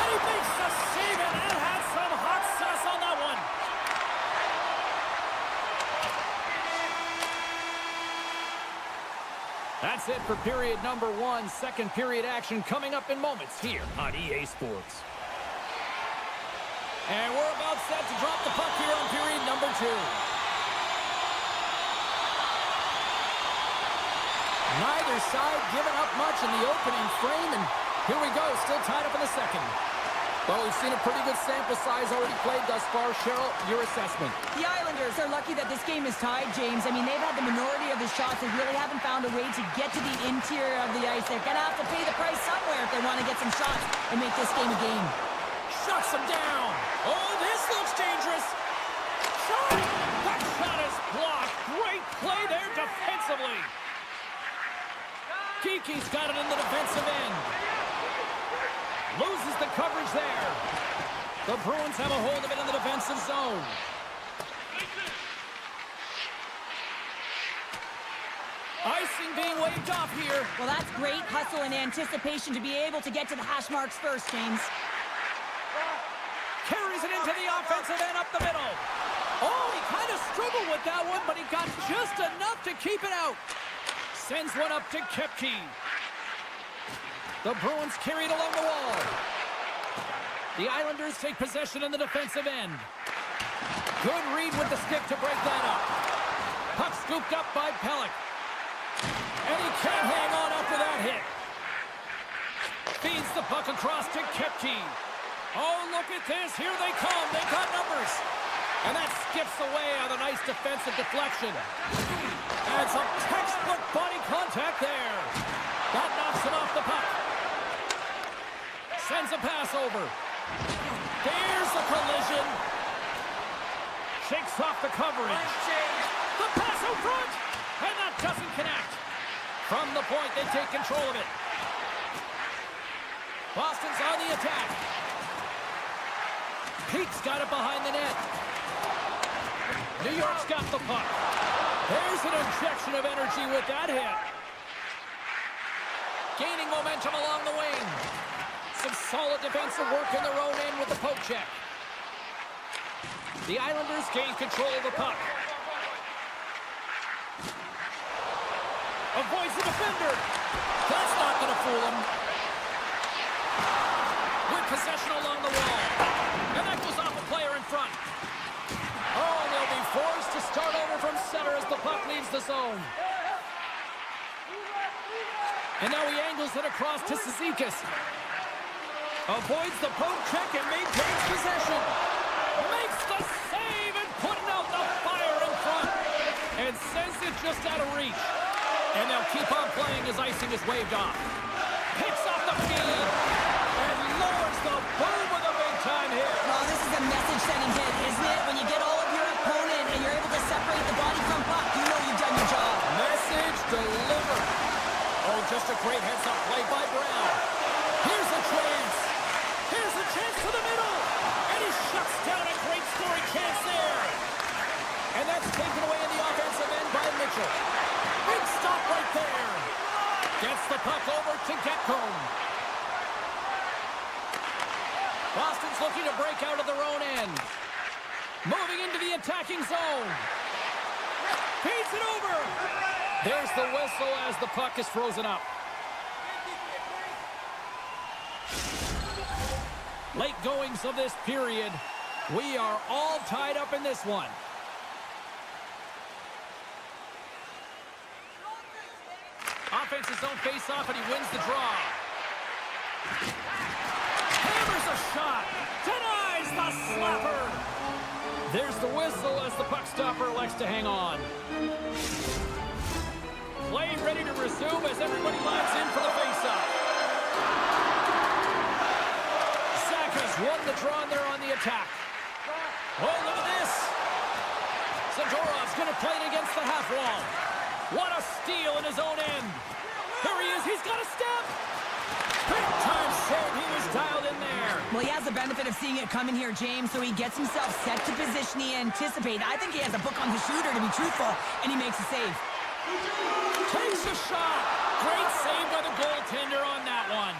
And he makes the save, and that had some hot sauce on that one. That's it for period number 1. Second period action coming up in moments here on EA Sports. And we're about set to drop the puck here on period number 2. Neither side giving up much in the opening frame, and here we go, still tied up in the second. Well, we've seen a pretty good sample size already played thus far. Cheryl, your assessment. The Islanders are lucky that this game is tied, James. I mean, they've had the minority of the shots. They really haven't found a way to get to the interior of the ice. They're going to have to pay the price somewhere if they want to get some shots and make this game a game. Shuts him down. Oh, this looks dangerous. Shot! That shot is blocked. Great play there defensively. Kiki's got it in the defensive end. Loses the coverage there. The Bruins have a hold of it in the defensive zone. Icing being waved off here. Well, that's great hustle and anticipation to be able to get to the hash marks first, James. Carries it into the offensive end up the middle. Oh, he kind of struggled with that one, but he got just enough to keep it out. Sends one up to Kepke. The Bruins carried along the wall. The Islanders take possession in the defensive end. Good read with the stick to break that up. Puck scooped up by Pelech. And he can't hang on after that hit. Feeds the puck across to Kepke. Oh, look at this. Here they come. They got numbers. And that skips away on a nice defensive deflection. And some textbook body contact there. That knocks him off the puck. Sends a pass over. There's the collision. Shakes off the coverage. The pass out front. And that doesn't connect. From the point, they take control of it. Boston's on the attack. Pete's got it behind the net. New York's got the puck. There's an injection of energy with that hit. Gaining momentum along the wing. Some solid defensive work in their own end with the poke check. The Islanders gain control of the puck. Avoids the defender. That's not going to fool him. With possession along the wall. And that goes off a player in front. Oh, they'll be forced to start over from center as the puck leaves the zone. And now he angles it across to Cizikas. Avoids the poke check and maintains possession. Makes the save and putting out the fire in front. And sends it just out of reach. And they'll keep on playing as icing is waved off. Picks off the feed. And lowers the boom with a big-time hit. Well, this is a message-sending hit, isn't it? When you get all of your opponent and you're able to separate the body from puck, you know you've done your job. Message delivered. Oh, just a great heads-up play by Brown. Here's a chance. Here's a chance to the middle. And he shuts down a great scoring chance there. And that's taken away in the offensive end by Mitchell. Big stop right there. Gets the puck over to Getcomb. Boston's looking to break out of their own end. Moving into the attacking zone. Feeds it over. There's the whistle as the puck is frozen up. Late goings of this period. We are all tied up in this one. Offense's zone face-off, and he wins the draw. Hammers a shot. Denies the slapper. There's the whistle as the puck stopper elects to hang on. Play ready to resume as everybody lines in for the face-off. Saka's won the draw, and they're on the attack. Oh, look at this. Zadorov's going to play it against the half wall. What a steal in his own end. Here he is. He's got a step. Big time save. He was dialed in there. Well, he has the benefit of seeing it coming here, James, so he gets himself set to position he anticipated. I think he has a book on the shooter, to be truthful, and he makes a save. Takes a shot. Great save by the goaltender on that one.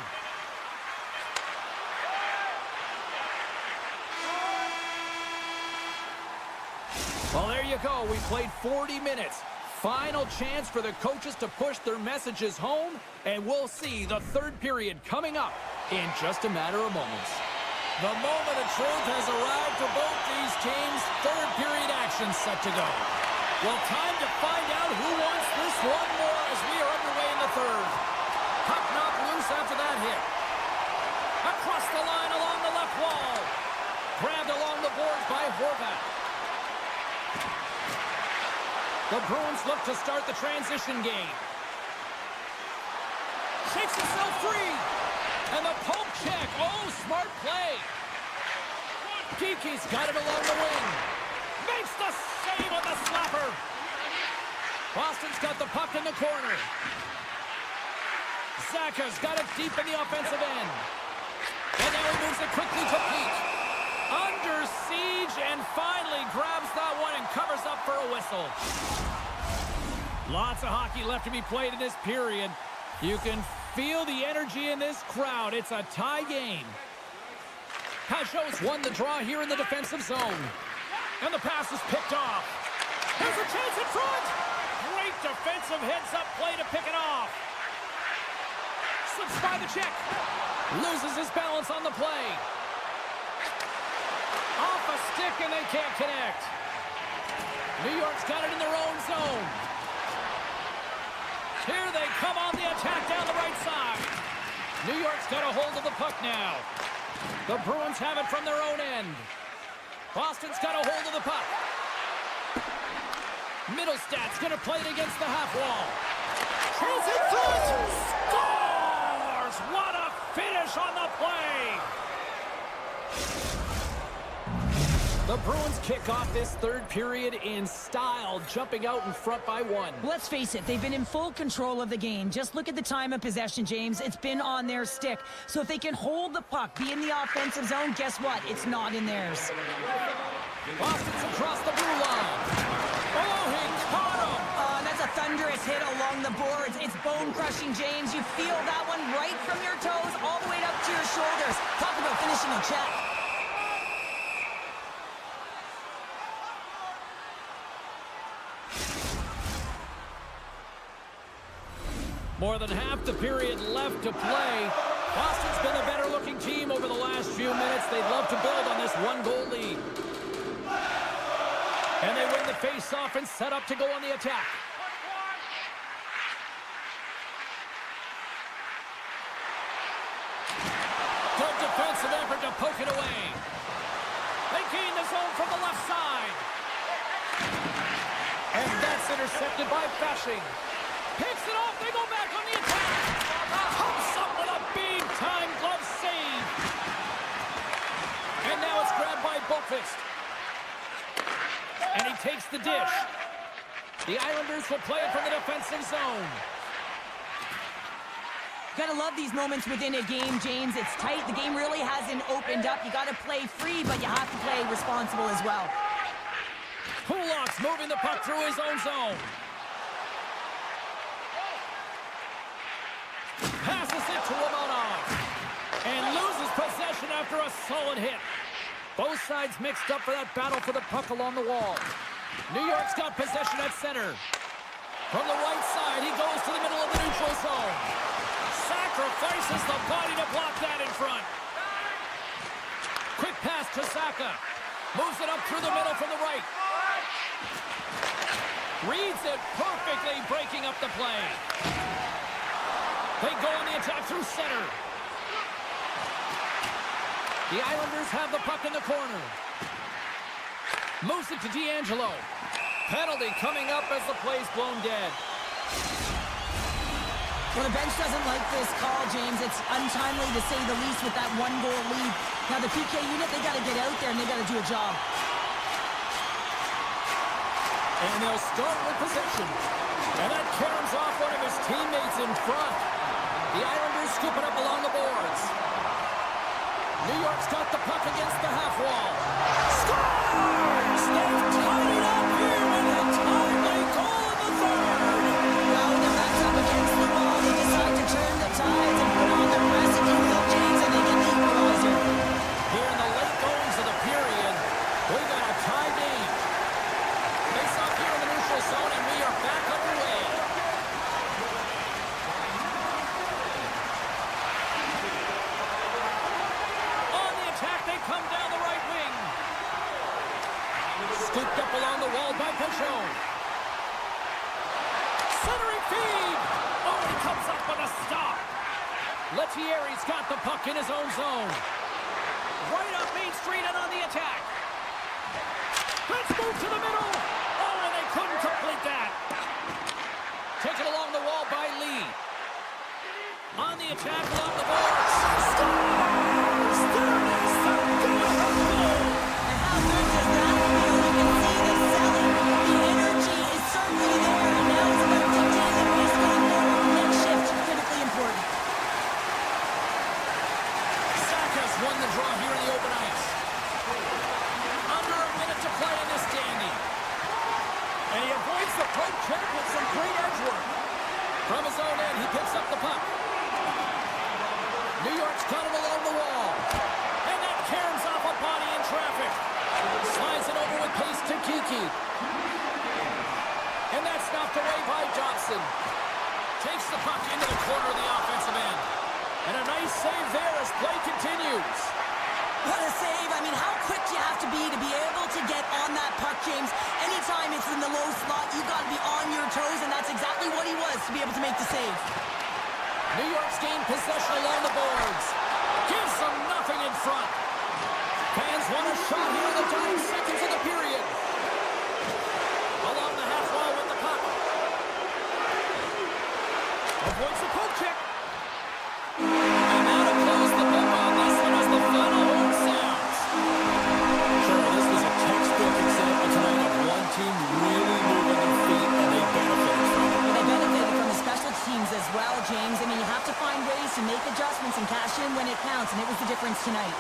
Well, there you go. We played 40 minutes. final chance for the coaches to push their messages home, and we'll see the third period coming up in just a matter of moments. The moment of truth has arrived for both these teams. Third period action set to go. Well, time to find out who wants this one more as we are underway in the third. Puck knocked loose after that hit. Across the line along the left wall. Grabbed along the boards by Horvat. The Bruins look to start the transition game. Shakes himself free. And the poke check. Oh, smart play. Geeky's got it along the wing. Makes the save on the slapper. Boston's got the puck in the corner. Zaka's got it deep in the offensive end. And now he moves it quickly to Pete. Under siege and finally grabs that one and covers up for a whistle. Lots of hockey left to be played in this period. You can feel the energy in this crowd. It's a tie game. Pajot's won the draw here in the defensive zone. And the pass is picked off. There's a chance in front. Great defensive heads-up play to pick it off. Slips by the check. Loses his balance on the play. Off a stick and they can't connect. New York's got it in their own zone. Here they come on the attack down the right side. New York's got a hold of the puck now. The Bruins have it from their own end. Boston's got a hold of the puck. Middlestad's going to play it against the half wall. Chance in front. Scores! What a finish on the play! The Bruins kick off this third period in style, jumping out in front by one. Let's face it, they've been in full control of the game. Just look at the time of possession, James. It's been on their stick. So if they can hold the puck, be in the offensive zone, guess what? It's not in theirs. Boston's across the blue line. Oh, he caught him! That's a thunderous hit along the boards. It's bone-crushing, James. You feel that one right from your toes all the way up to your shoulders. Talk about finishing a check. More than half the period left to play. Boston's been the better-looking team over the last few minutes. They'd love to build on this one-goal lead. And they win the face-off and set up to go on the attack. Good defensive effort to poke it away. They gain the zone from the left side. And that's intercepted by Fashing. Picks it off, they go back on the attack. Pumps up with a big-time glove save. And now it's grabbed by Boqvist. And he takes the dish. The Islanders will play it from the defensive zone. Gotta love these moments within a game, James. It's tight. The game really hasn't opened up. You gotta play free, but you have to play responsible as well. Kulak's moving the puck through his own zone. Passes it to Romanov. And loses possession after a solid hit. Both sides mixed up for that battle for the puck along the wall. New York's got possession at center. From the right side, he goes to the middle of the neutral zone. Sacrifices the body to block that in front. Quick pass to Saka. Moves it up through the middle from the right. Reads it perfectly, breaking up the play. They go on the attack through center. The Islanders have the puck in the corner. Moves it to D'Angelo. Penalty coming up as the play's blown dead. Well, the bench doesn't like this call, James. It's untimely to say the least with that one-goal lead. Now, the PK unit, they got to get out there and they got to do a job. And they'll start with possession. And that caroms off one of his teammates in front. The Islanders scoop it up along the boards. New York's got the puck against the half wall. Scores! They've tied it up here with a timely goal in the third. Well, when their back's up against the wall, they decide to turn the tides and put on their recipe with James, and they get the equalizer. Here in the late goings of the period, we got a tie game. Face off here in the neutral zone, and we are back up zone. Centering feed. Oh, he comes up with a stop. Lettieri's got the puck in his own zone. Right up Main Street and on the attack. Let's move to the middle. Oh, and they couldn't complete that. Taken along the wall by Lee. On the attack along the boards. Scores! There it is, the go-ahead goal. And how good does that feel? You can see the selling. The energy is certainly there. And now it's about dictating the pace going forward. Next shift, critically important. Sack has won the draw here in the open ice. Under a minute to play in this dandy. And he avoids the poke check with some great edge work. From his own end, he picks up the puck. New York's got him along the wall. And that caroms off a body in traffic. Slides it over with pace to Kiki. And that's knocked away by Johnson. Takes the puck into the corner of the offensive end. And a nice save there as play continues. What a save. I mean, how quick do you have to be able to get on that puck, James? Anytime it's in the low slot, you've got to be on your toes, and that's exactly what he was to be able to make the save. New York's gained possession along the boards. Gives them nothing in front. Fans want a shot here in the dying seconds of the period. Along the half wall with the puck. Avoids the poke check. And now to close the book on this one as the final horn sounds. Sure, this was a textbook example tonight of one team really moving their feet, and they benefited from it. They benefited from the special teams as well, James. I mean, you have to find ways to make adjustments and cash in when it counts, and it was the difference tonight.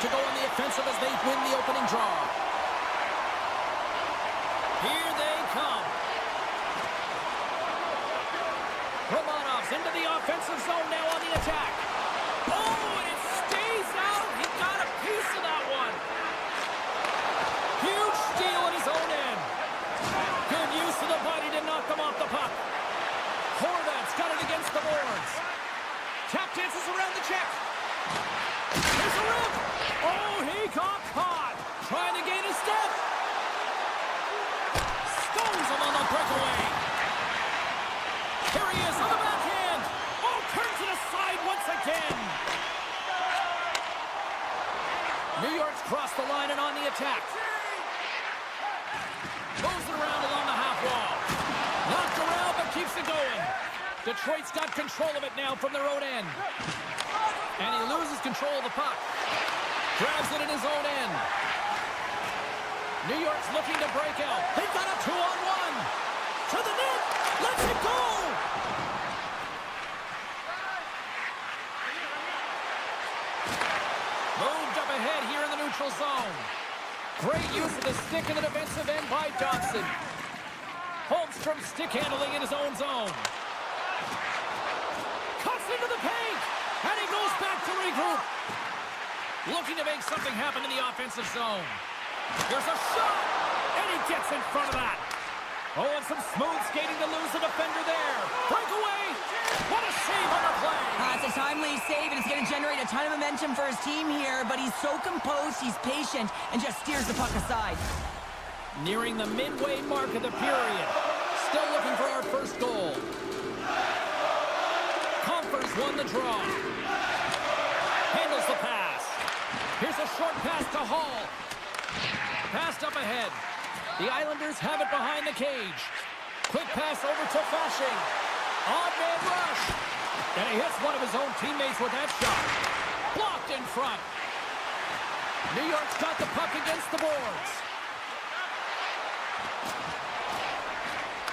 to go on the offensive as they win the opening draw. Here they come. Romanov's into the offensive zone now on the attack. Oh, and it stays out. He got a piece of that one. Huge steal at his own end. Good use of the body to knock them off the puck. Horvat's got it against the boards. Tap dances around the check. There's a rip. Oh, he got caught. Trying to gain a step. Stones him on the breakaway. Here he is on the backhand. Oh, turns it aside once again. New York's crossed the line and on the attack. Moves it around along the half wall. Knocked around but keeps it going. Detroit's got control of it now from their own end. And he loses control of the puck. Grabs it in his own end. New York's looking to break out. They've got a 2-on-1. To the net. Let's it go. Moved up ahead here in the neutral zone. Great use of the stick in the defensive end by Johnson. Holmstrom stick handling in his own zone. Cuts into the paint. And he goes back to regroup. Looking to make something happen in the offensive zone. There's a shot. And he gets in front of that. Oh, and some smooth skating to lose the defender there. Breakaway. What a save on the play. It's a timely save, and it's going to generate a ton of momentum for his team here, but he's so composed, he's patient, and just steers the puck aside. Nearing the midway mark of the period. Still looking for our first goal. Compher's won the draw. Handles the pass. Here's a short pass to Hall. Passed up ahead. The Islanders have it behind the cage. Quick pass over to Fasching. Odd man rush. And he hits one of his own teammates with that shot. Blocked in front. New York's got the puck against the boards.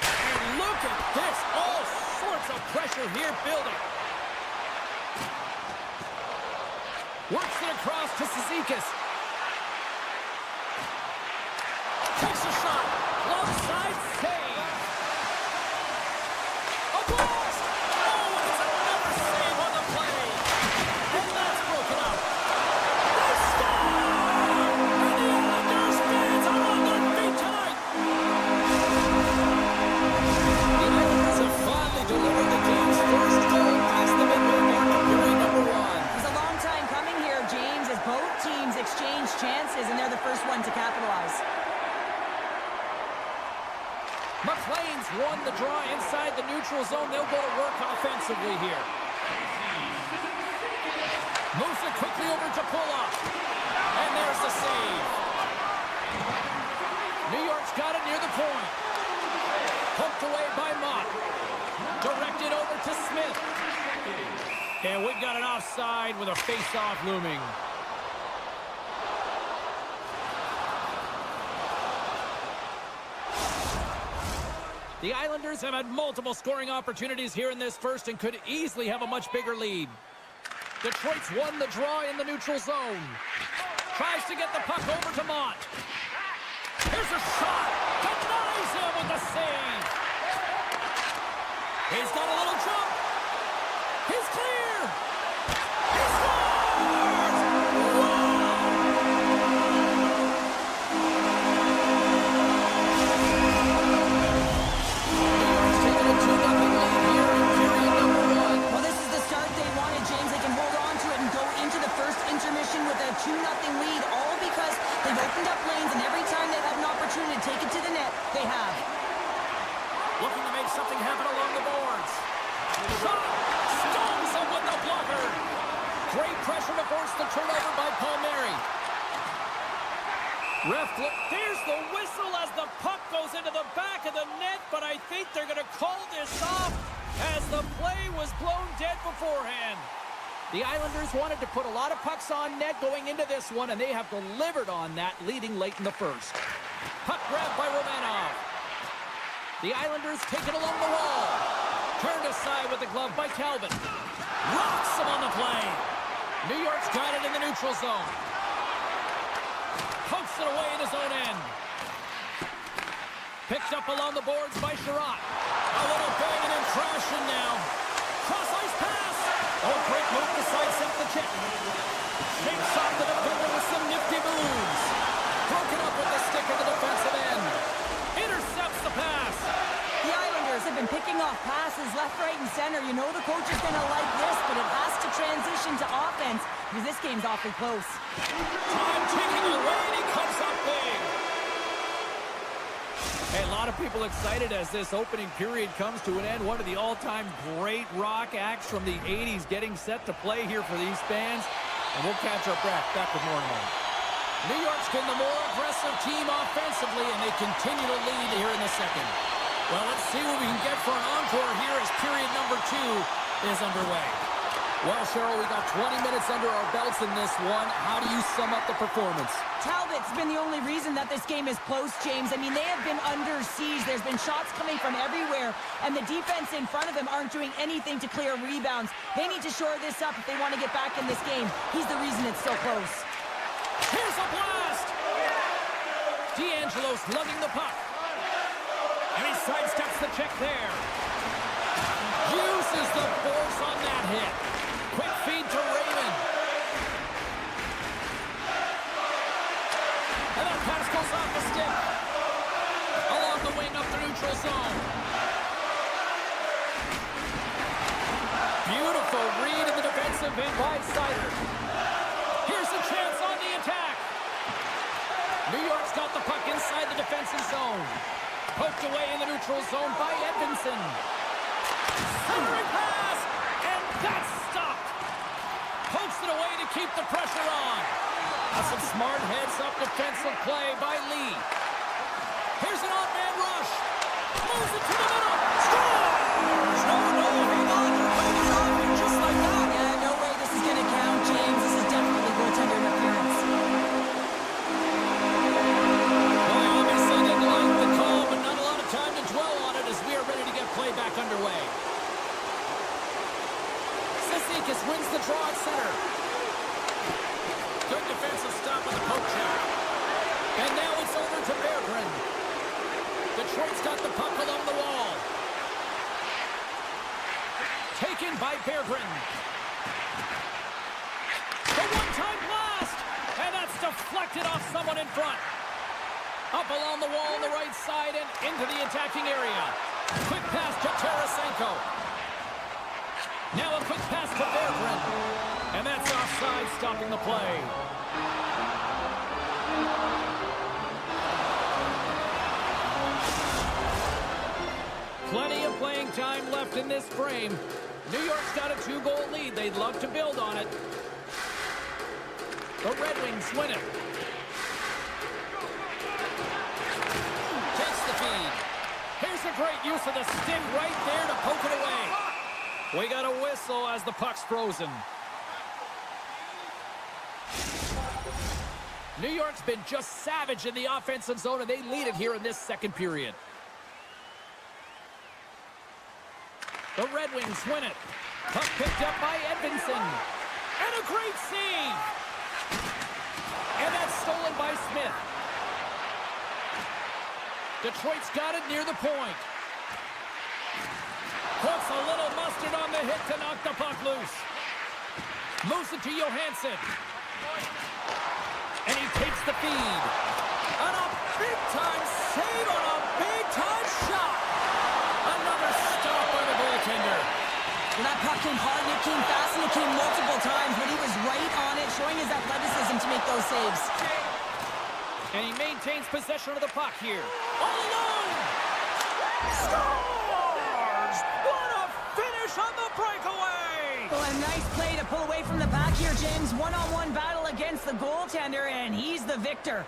And look at this. All sorts of pressure here building. Works it across to Cizikas. Takes a shot. Low side save. A blast. Oh, and it's another save on the play. And that's broken up. They score! And the Islanders fans are on their feet tonight. The Islanders have finally delivered the game's first goal past the midway mark of period number 1. It's a long time coming here, James, as both teams exchange chances, and they're the first one to capitalize. McLean's won the draw inside the neutral zone. They'll go to work offensively here. Moves it quickly over to Pulock. And there's the save. New York's got it near the point. Poked away by Mott. Directed over to Smith. And we've got an offside with a face-off looming. The Islanders have had multiple scoring opportunities here in this first and could easily have a much bigger lead. Detroit's won the draw in the neutral zone. Tries to get the puck over to Mott. Here's a shot. Denies him with the save. He's got a little jump. He's clear. He scores! Well, this is the start they wanted, James. They can hold on to it and go into the first intermission with a 2-0 lead, all because they've opened up lanes, and every time they've had an opportunity to take it to the net, they have. Looking to make something happen along the boards. Shot! Stones him with the blocker. Great pressure to force the turnover by Palmieri. Ref, there's the whistle as the puck goes into the back of the net, but I think they're going to call this off as the play was blown dead beforehand. The Islanders wanted to put a lot of pucks on net going into this one, and they have delivered on that, leading late in the first. Puck grabbed by Romanov. The Islanders take it along the wall. Turned aside with the glove by Talbot. Rocks him on the play. New York's got it in the neutral zone. it away in his own end. Picked up along the boards by Sherratt. A little banging and crashing now. Cross-ice pass. Oh, great move to sidestep the check. Shakes off the defender with some nifty moves. Broken up with the stick at the defensive end. Intercepts the pass. The Islanders have been picking off passes left, right, and center. You know the coach is going to like this, but it has to transition to offense because this game's awfully close. Time ticking away, and he comes up big. Hey, a lot of people excited as this opening period comes to an end. One of the all-time great rock acts from the 80s getting set to play here for these fans. And we'll catch our breath. Back with more in a moment. New York's been the more aggressive team offensively, and they continue to lead here in the second. Well, let's see what we can get for an encore here as period number 2 is underway. Well, Cheryl, we got 20 minutes under our belts in this one. How do you sum up the performance? Talbot's been the only reason that this game is close, James. I mean, they have been under siege. There's been shots coming from everywhere, and the defense in front of them aren't doing anything to clear rebounds. They need to shore this up if they want to get back in this game. He's the reason it's so close. Here's a blast! D'Angelo's lugging the puck. And he sidesteps the check there. Uses the force on that hit. Quick feed to Raymond. And that pass goes off the stick. Along the wing up the neutral zone. Beautiful read in the defensive end by Sider. Here's a chance on the attack. New York's got the puck inside the defensive zone. Poked away in the neutral zone by Edvinsson. Centering pass, and that's stopped. Pokes it away to keep the pressure on. That's some smart heads-up defensive play by Lee. Here's an odd-man rush. Moves it to the middle. Scores! No, hang on. You're putting it off here just like that. Yeah, no way this is going to count, James. This is definitely goaltender interference. Well, obviously didn't like the call, but not a lot of time to dwell on it as we are ready to get play back underway. Sissikis wins the draw at center. Good defensive stop with the poke check. And now it's over to Berggren. Detroit's got the puck along the wall. Taken by Berggren. The one-time blast! And that's deflected off someone in front. Up along the wall on the right side and into the attacking area. Quick pass to Tarasenko. Now a quick pass to Berggren. And that's offside, stopping the play. Plenty of playing time left in this frame. New York's got a 2-goal lead. They'd love to build on it. The Red Wings win it. Takes the feed. Here's a great use of the stick right there to poke it away. We got a whistle as the puck's frozen. New York's been just savage in the offensive zone, and they lead it here in this second period. The Red Wings win it. Puck picked up by Edvinsson. And a great save. And that's stolen by Smith. Detroit's got it near the point. Puts a little mustard on the hit to knock the puck loose. Moves it to Johansson. And he takes the feed. And a big-time save on a big-time shot. Another stop by the goaltender. Well, that puck came hard, and it came fast, and it came multiple times, but he was right on it, showing his athleticism to make those saves. And he maintains possession of the puck here. All alone! Scores! What a finish on the breakaway! Well, a nice play to pull away from the pack here, James. One-on-one battle against the goaltender, and he's the victor.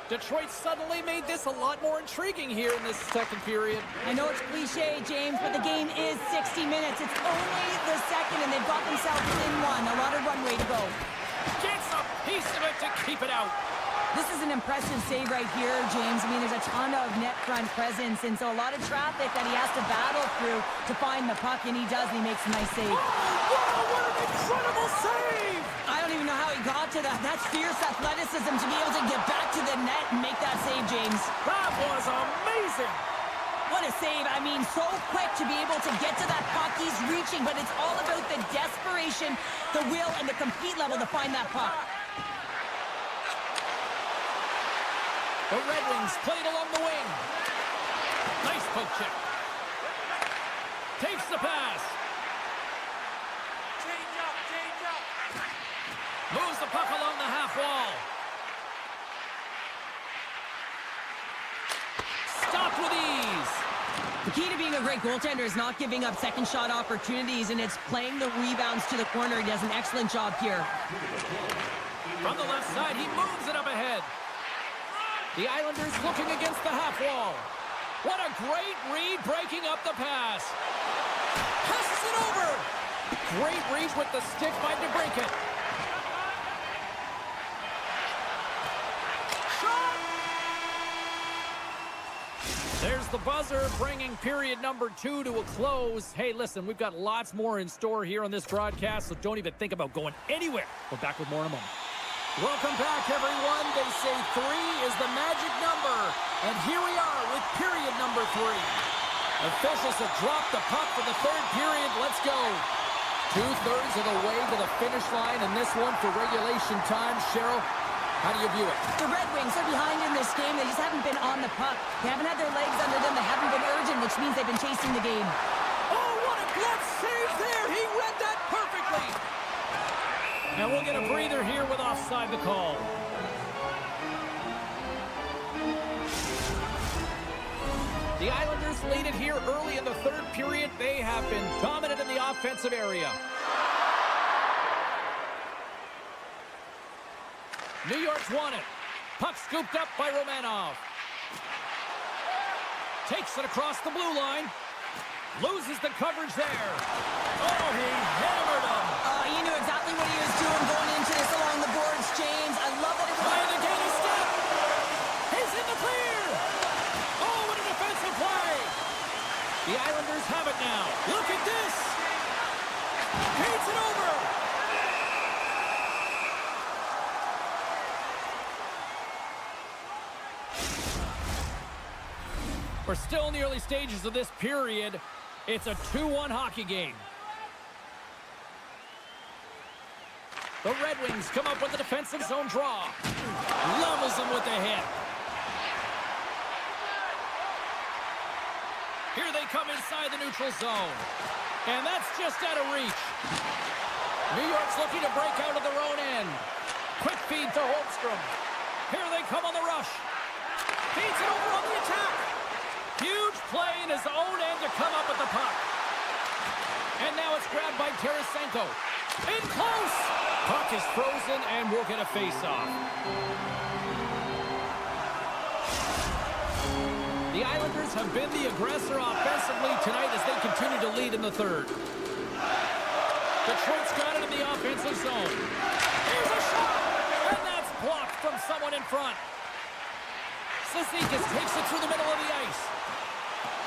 Detroit suddenly made this a lot more intriguing here in this second period. I know it's cliche, James, but the game is 60 minutes. It's only the second, and they've got themselves within one. A lot of runway to go. Gets a piece of it to keep it out. This is an impressive save right here, James. I mean, there's a ton of net front presence, and so a lot of traffic that he has to battle through to find the puck, and he does, and he makes a nice save. Oh, wow, what an incredible save! I don't even know how he got to that. That's fierce athleticism to be able to get back to the net and make that save, James. That was amazing. What a save. I mean, so quick to be able to get to that puck. He's reaching, but it's all about the desperation, the will, and the compete level to find that puck. The Red Wings played along the wing. Nice poke check. Takes the pass. Change up, change up. Moves the puck along the half wall. Stopped with ease. The key to being a great goaltender is not giving up second shot opportunities, and it's playing the rebounds to the corner. He does an excellent job here. From the left side, he moves it up ahead. The Islanders looking against the half wall. What a great read, breaking up the pass. Passes it over. Great read with the stick by DeBrincat. Shot! There's the buzzer, bringing period number 2 to a close. Hey, listen, we've got lots more in store here on this broadcast, so don't even think about going anywhere. We're back with more in a moment. Welcome back, everyone. They say 3 is the magic number. And here we are with period number 3. Officials have dropped the puck for the third period. Let's go. 2/3 of the way to the finish line, and this one for regulation time. Cheryl, how do you view it? The Red Wings are behind in this game. They just haven't been on the puck. They haven't had their legs under them. They haven't been urgent, which means they've been chasing the game. Oh, what a glove save there. He read that perfectly. And we'll get a breather here with offside the call. The Islanders lead it here early in the third period. They have been dominant in the offensive area. New York's won it. Puck scooped up by Romanov. Takes it across the blue line. Loses the coverage there. Oh, he hammered him. You knew exactly what he was doing going into this along the boards, James. I love that it was... Trying to gain a step. He's in the clear. Oh, what a defensive play. The Islanders have it now. Look at this. Paints it over. We're still in the early stages of this period. It's a 2-1 hockey game. The Red Wings come up with a defensive zone draw. Levels them with the hit. Here they come inside the neutral zone. And that's just out of reach. New York's looking to break out of their own end. Quick feed to Holmstrom. Here they come on the rush. Feeds it over on the attack. Huge play in his own end to come up with the puck. And now it's grabbed by Tarasenko. In close. Puck is frozen and we'll get a face-off. The Islanders have been the aggressor offensively tonight as they continue to lead in the third. Detroit's got it in the offensive zone. Here's a shot! And that's blocked from someone in front. Cizikas takes it through the middle of the ice.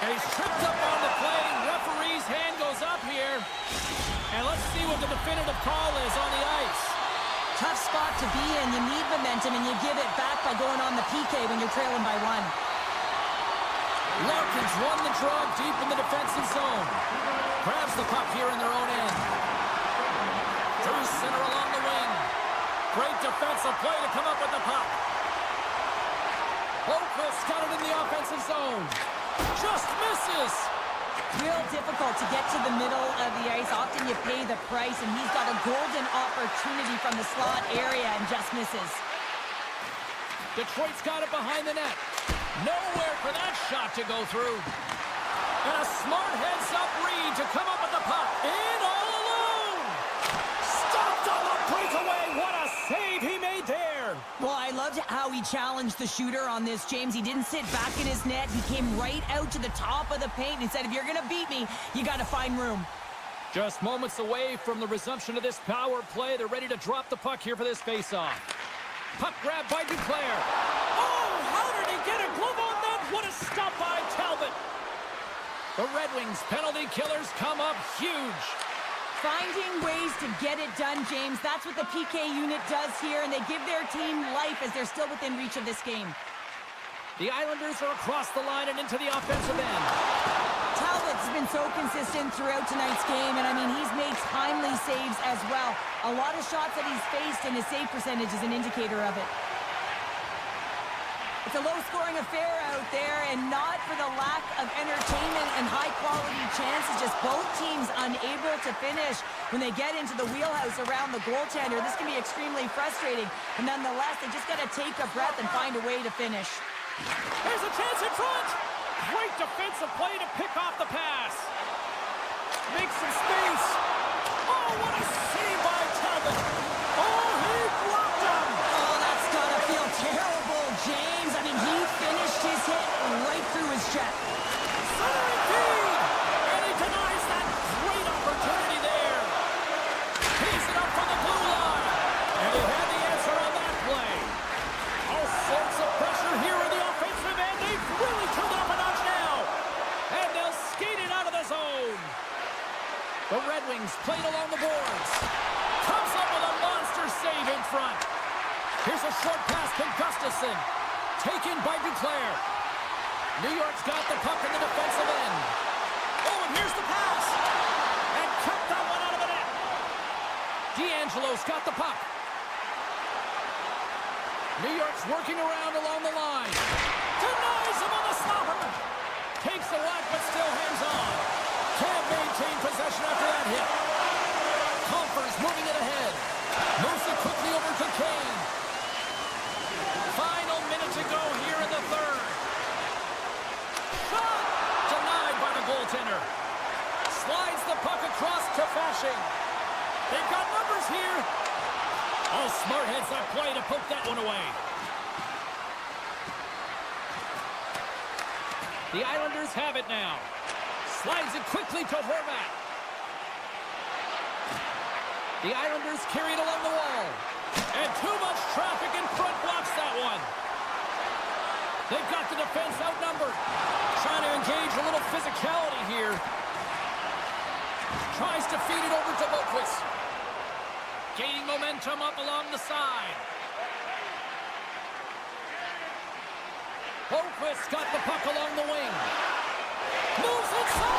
And he's tripped up on the play. Referee's hand goes up here. And let's see what the definitive call is on the ice. Tough spot to be in. You need momentum, and you give it back by going on the PK when you're trailing by 1. Larkin's won the draw deep in the defensive zone. Grabs the puck here in their own end. Through center along the wing. Great defensive play to come up with the puck. Holmquist got it in the offensive zone. Just misses. Real difficult to get to the middle of the ice. Often you pay the price, and he's got a golden opportunity from the slot area and just misses. Detroit's got it behind the net. Nowhere for that shot to go through. And a smart heads-up read to come up with the puck. In all alone. Stopped on the breakaway. What a save he made there. Well, I loved how he challenged the shooter on this, James. He didn't sit back in his net. He came right out to the top of the paint and said, if you're going to beat me, you got to find room. Just moments away from the resumption of this power play. They're ready to drop the puck here for this faceoff. Puck grab by Duclair. Oh, how did he get a glove on that? What a stop by Talbot. The Red Wings penalty killers come up huge. Finding ways to get it done, James. That's what the PK unit does here, and they give their team life as they're still within reach of this game. The Islanders are across the line and into the offensive end. Talbot's been so consistent throughout tonight's game, and I mean, he's made timely saves as well. A lot of shots that he's faced, and his save percentage is an indicator of it. It's a low-scoring affair out there, and not for the lack of entertainment and high-quality chances. Just both teams unable to finish when they get into the wheelhouse around the goaltender. This can be extremely frustrating, and nonetheless, they just got to take a breath and find a way to finish. There's a chance in front! Great defensive play to pick off the pass. Make some space. Oh, what a save by Talbot! Oh, he blocked him! Oh, that's got to feel terrible, James. I mean, he finished his hit right through his check. Centering feed! And he denies that great opportunity there. He's it up from the blue line. And he had the answer on that play. All sorts of pressure here in the offensive end. They've really turned it up a notch now. And they'll skate it out of the zone. The Red Wings played along the boards. Comes up with a monster save in front. Here's a short pass to Gustafsson. Taken by Duclair. New York's got the puck in the defensive end. Oh, and here's the pass. And cut that one out of the net. D'Angelo's got the puck. New York's working around along the line. Denies him on the stopper. Takes the whack, but still hangs on. Can't maintain possession after that hit. Compher's moving it ahead. Moves it quickly over to Kane. Final minute to go here in the third. Shot! Denied by the goaltender. Slides the puck across to Fasching. They've got numbers here. Oh, smart heads that play to poke that one away. The Islanders have it now. Slides it quickly to Horvat. The Islanders carry it along the wall. And too much traffic in front blocks that one. They've got the defense outnumbered. Trying to engage a little physicality here. Tries to feed it over to Boqvist. Gaining momentum up along the side. Boqvist got the puck along the wing. Moves inside.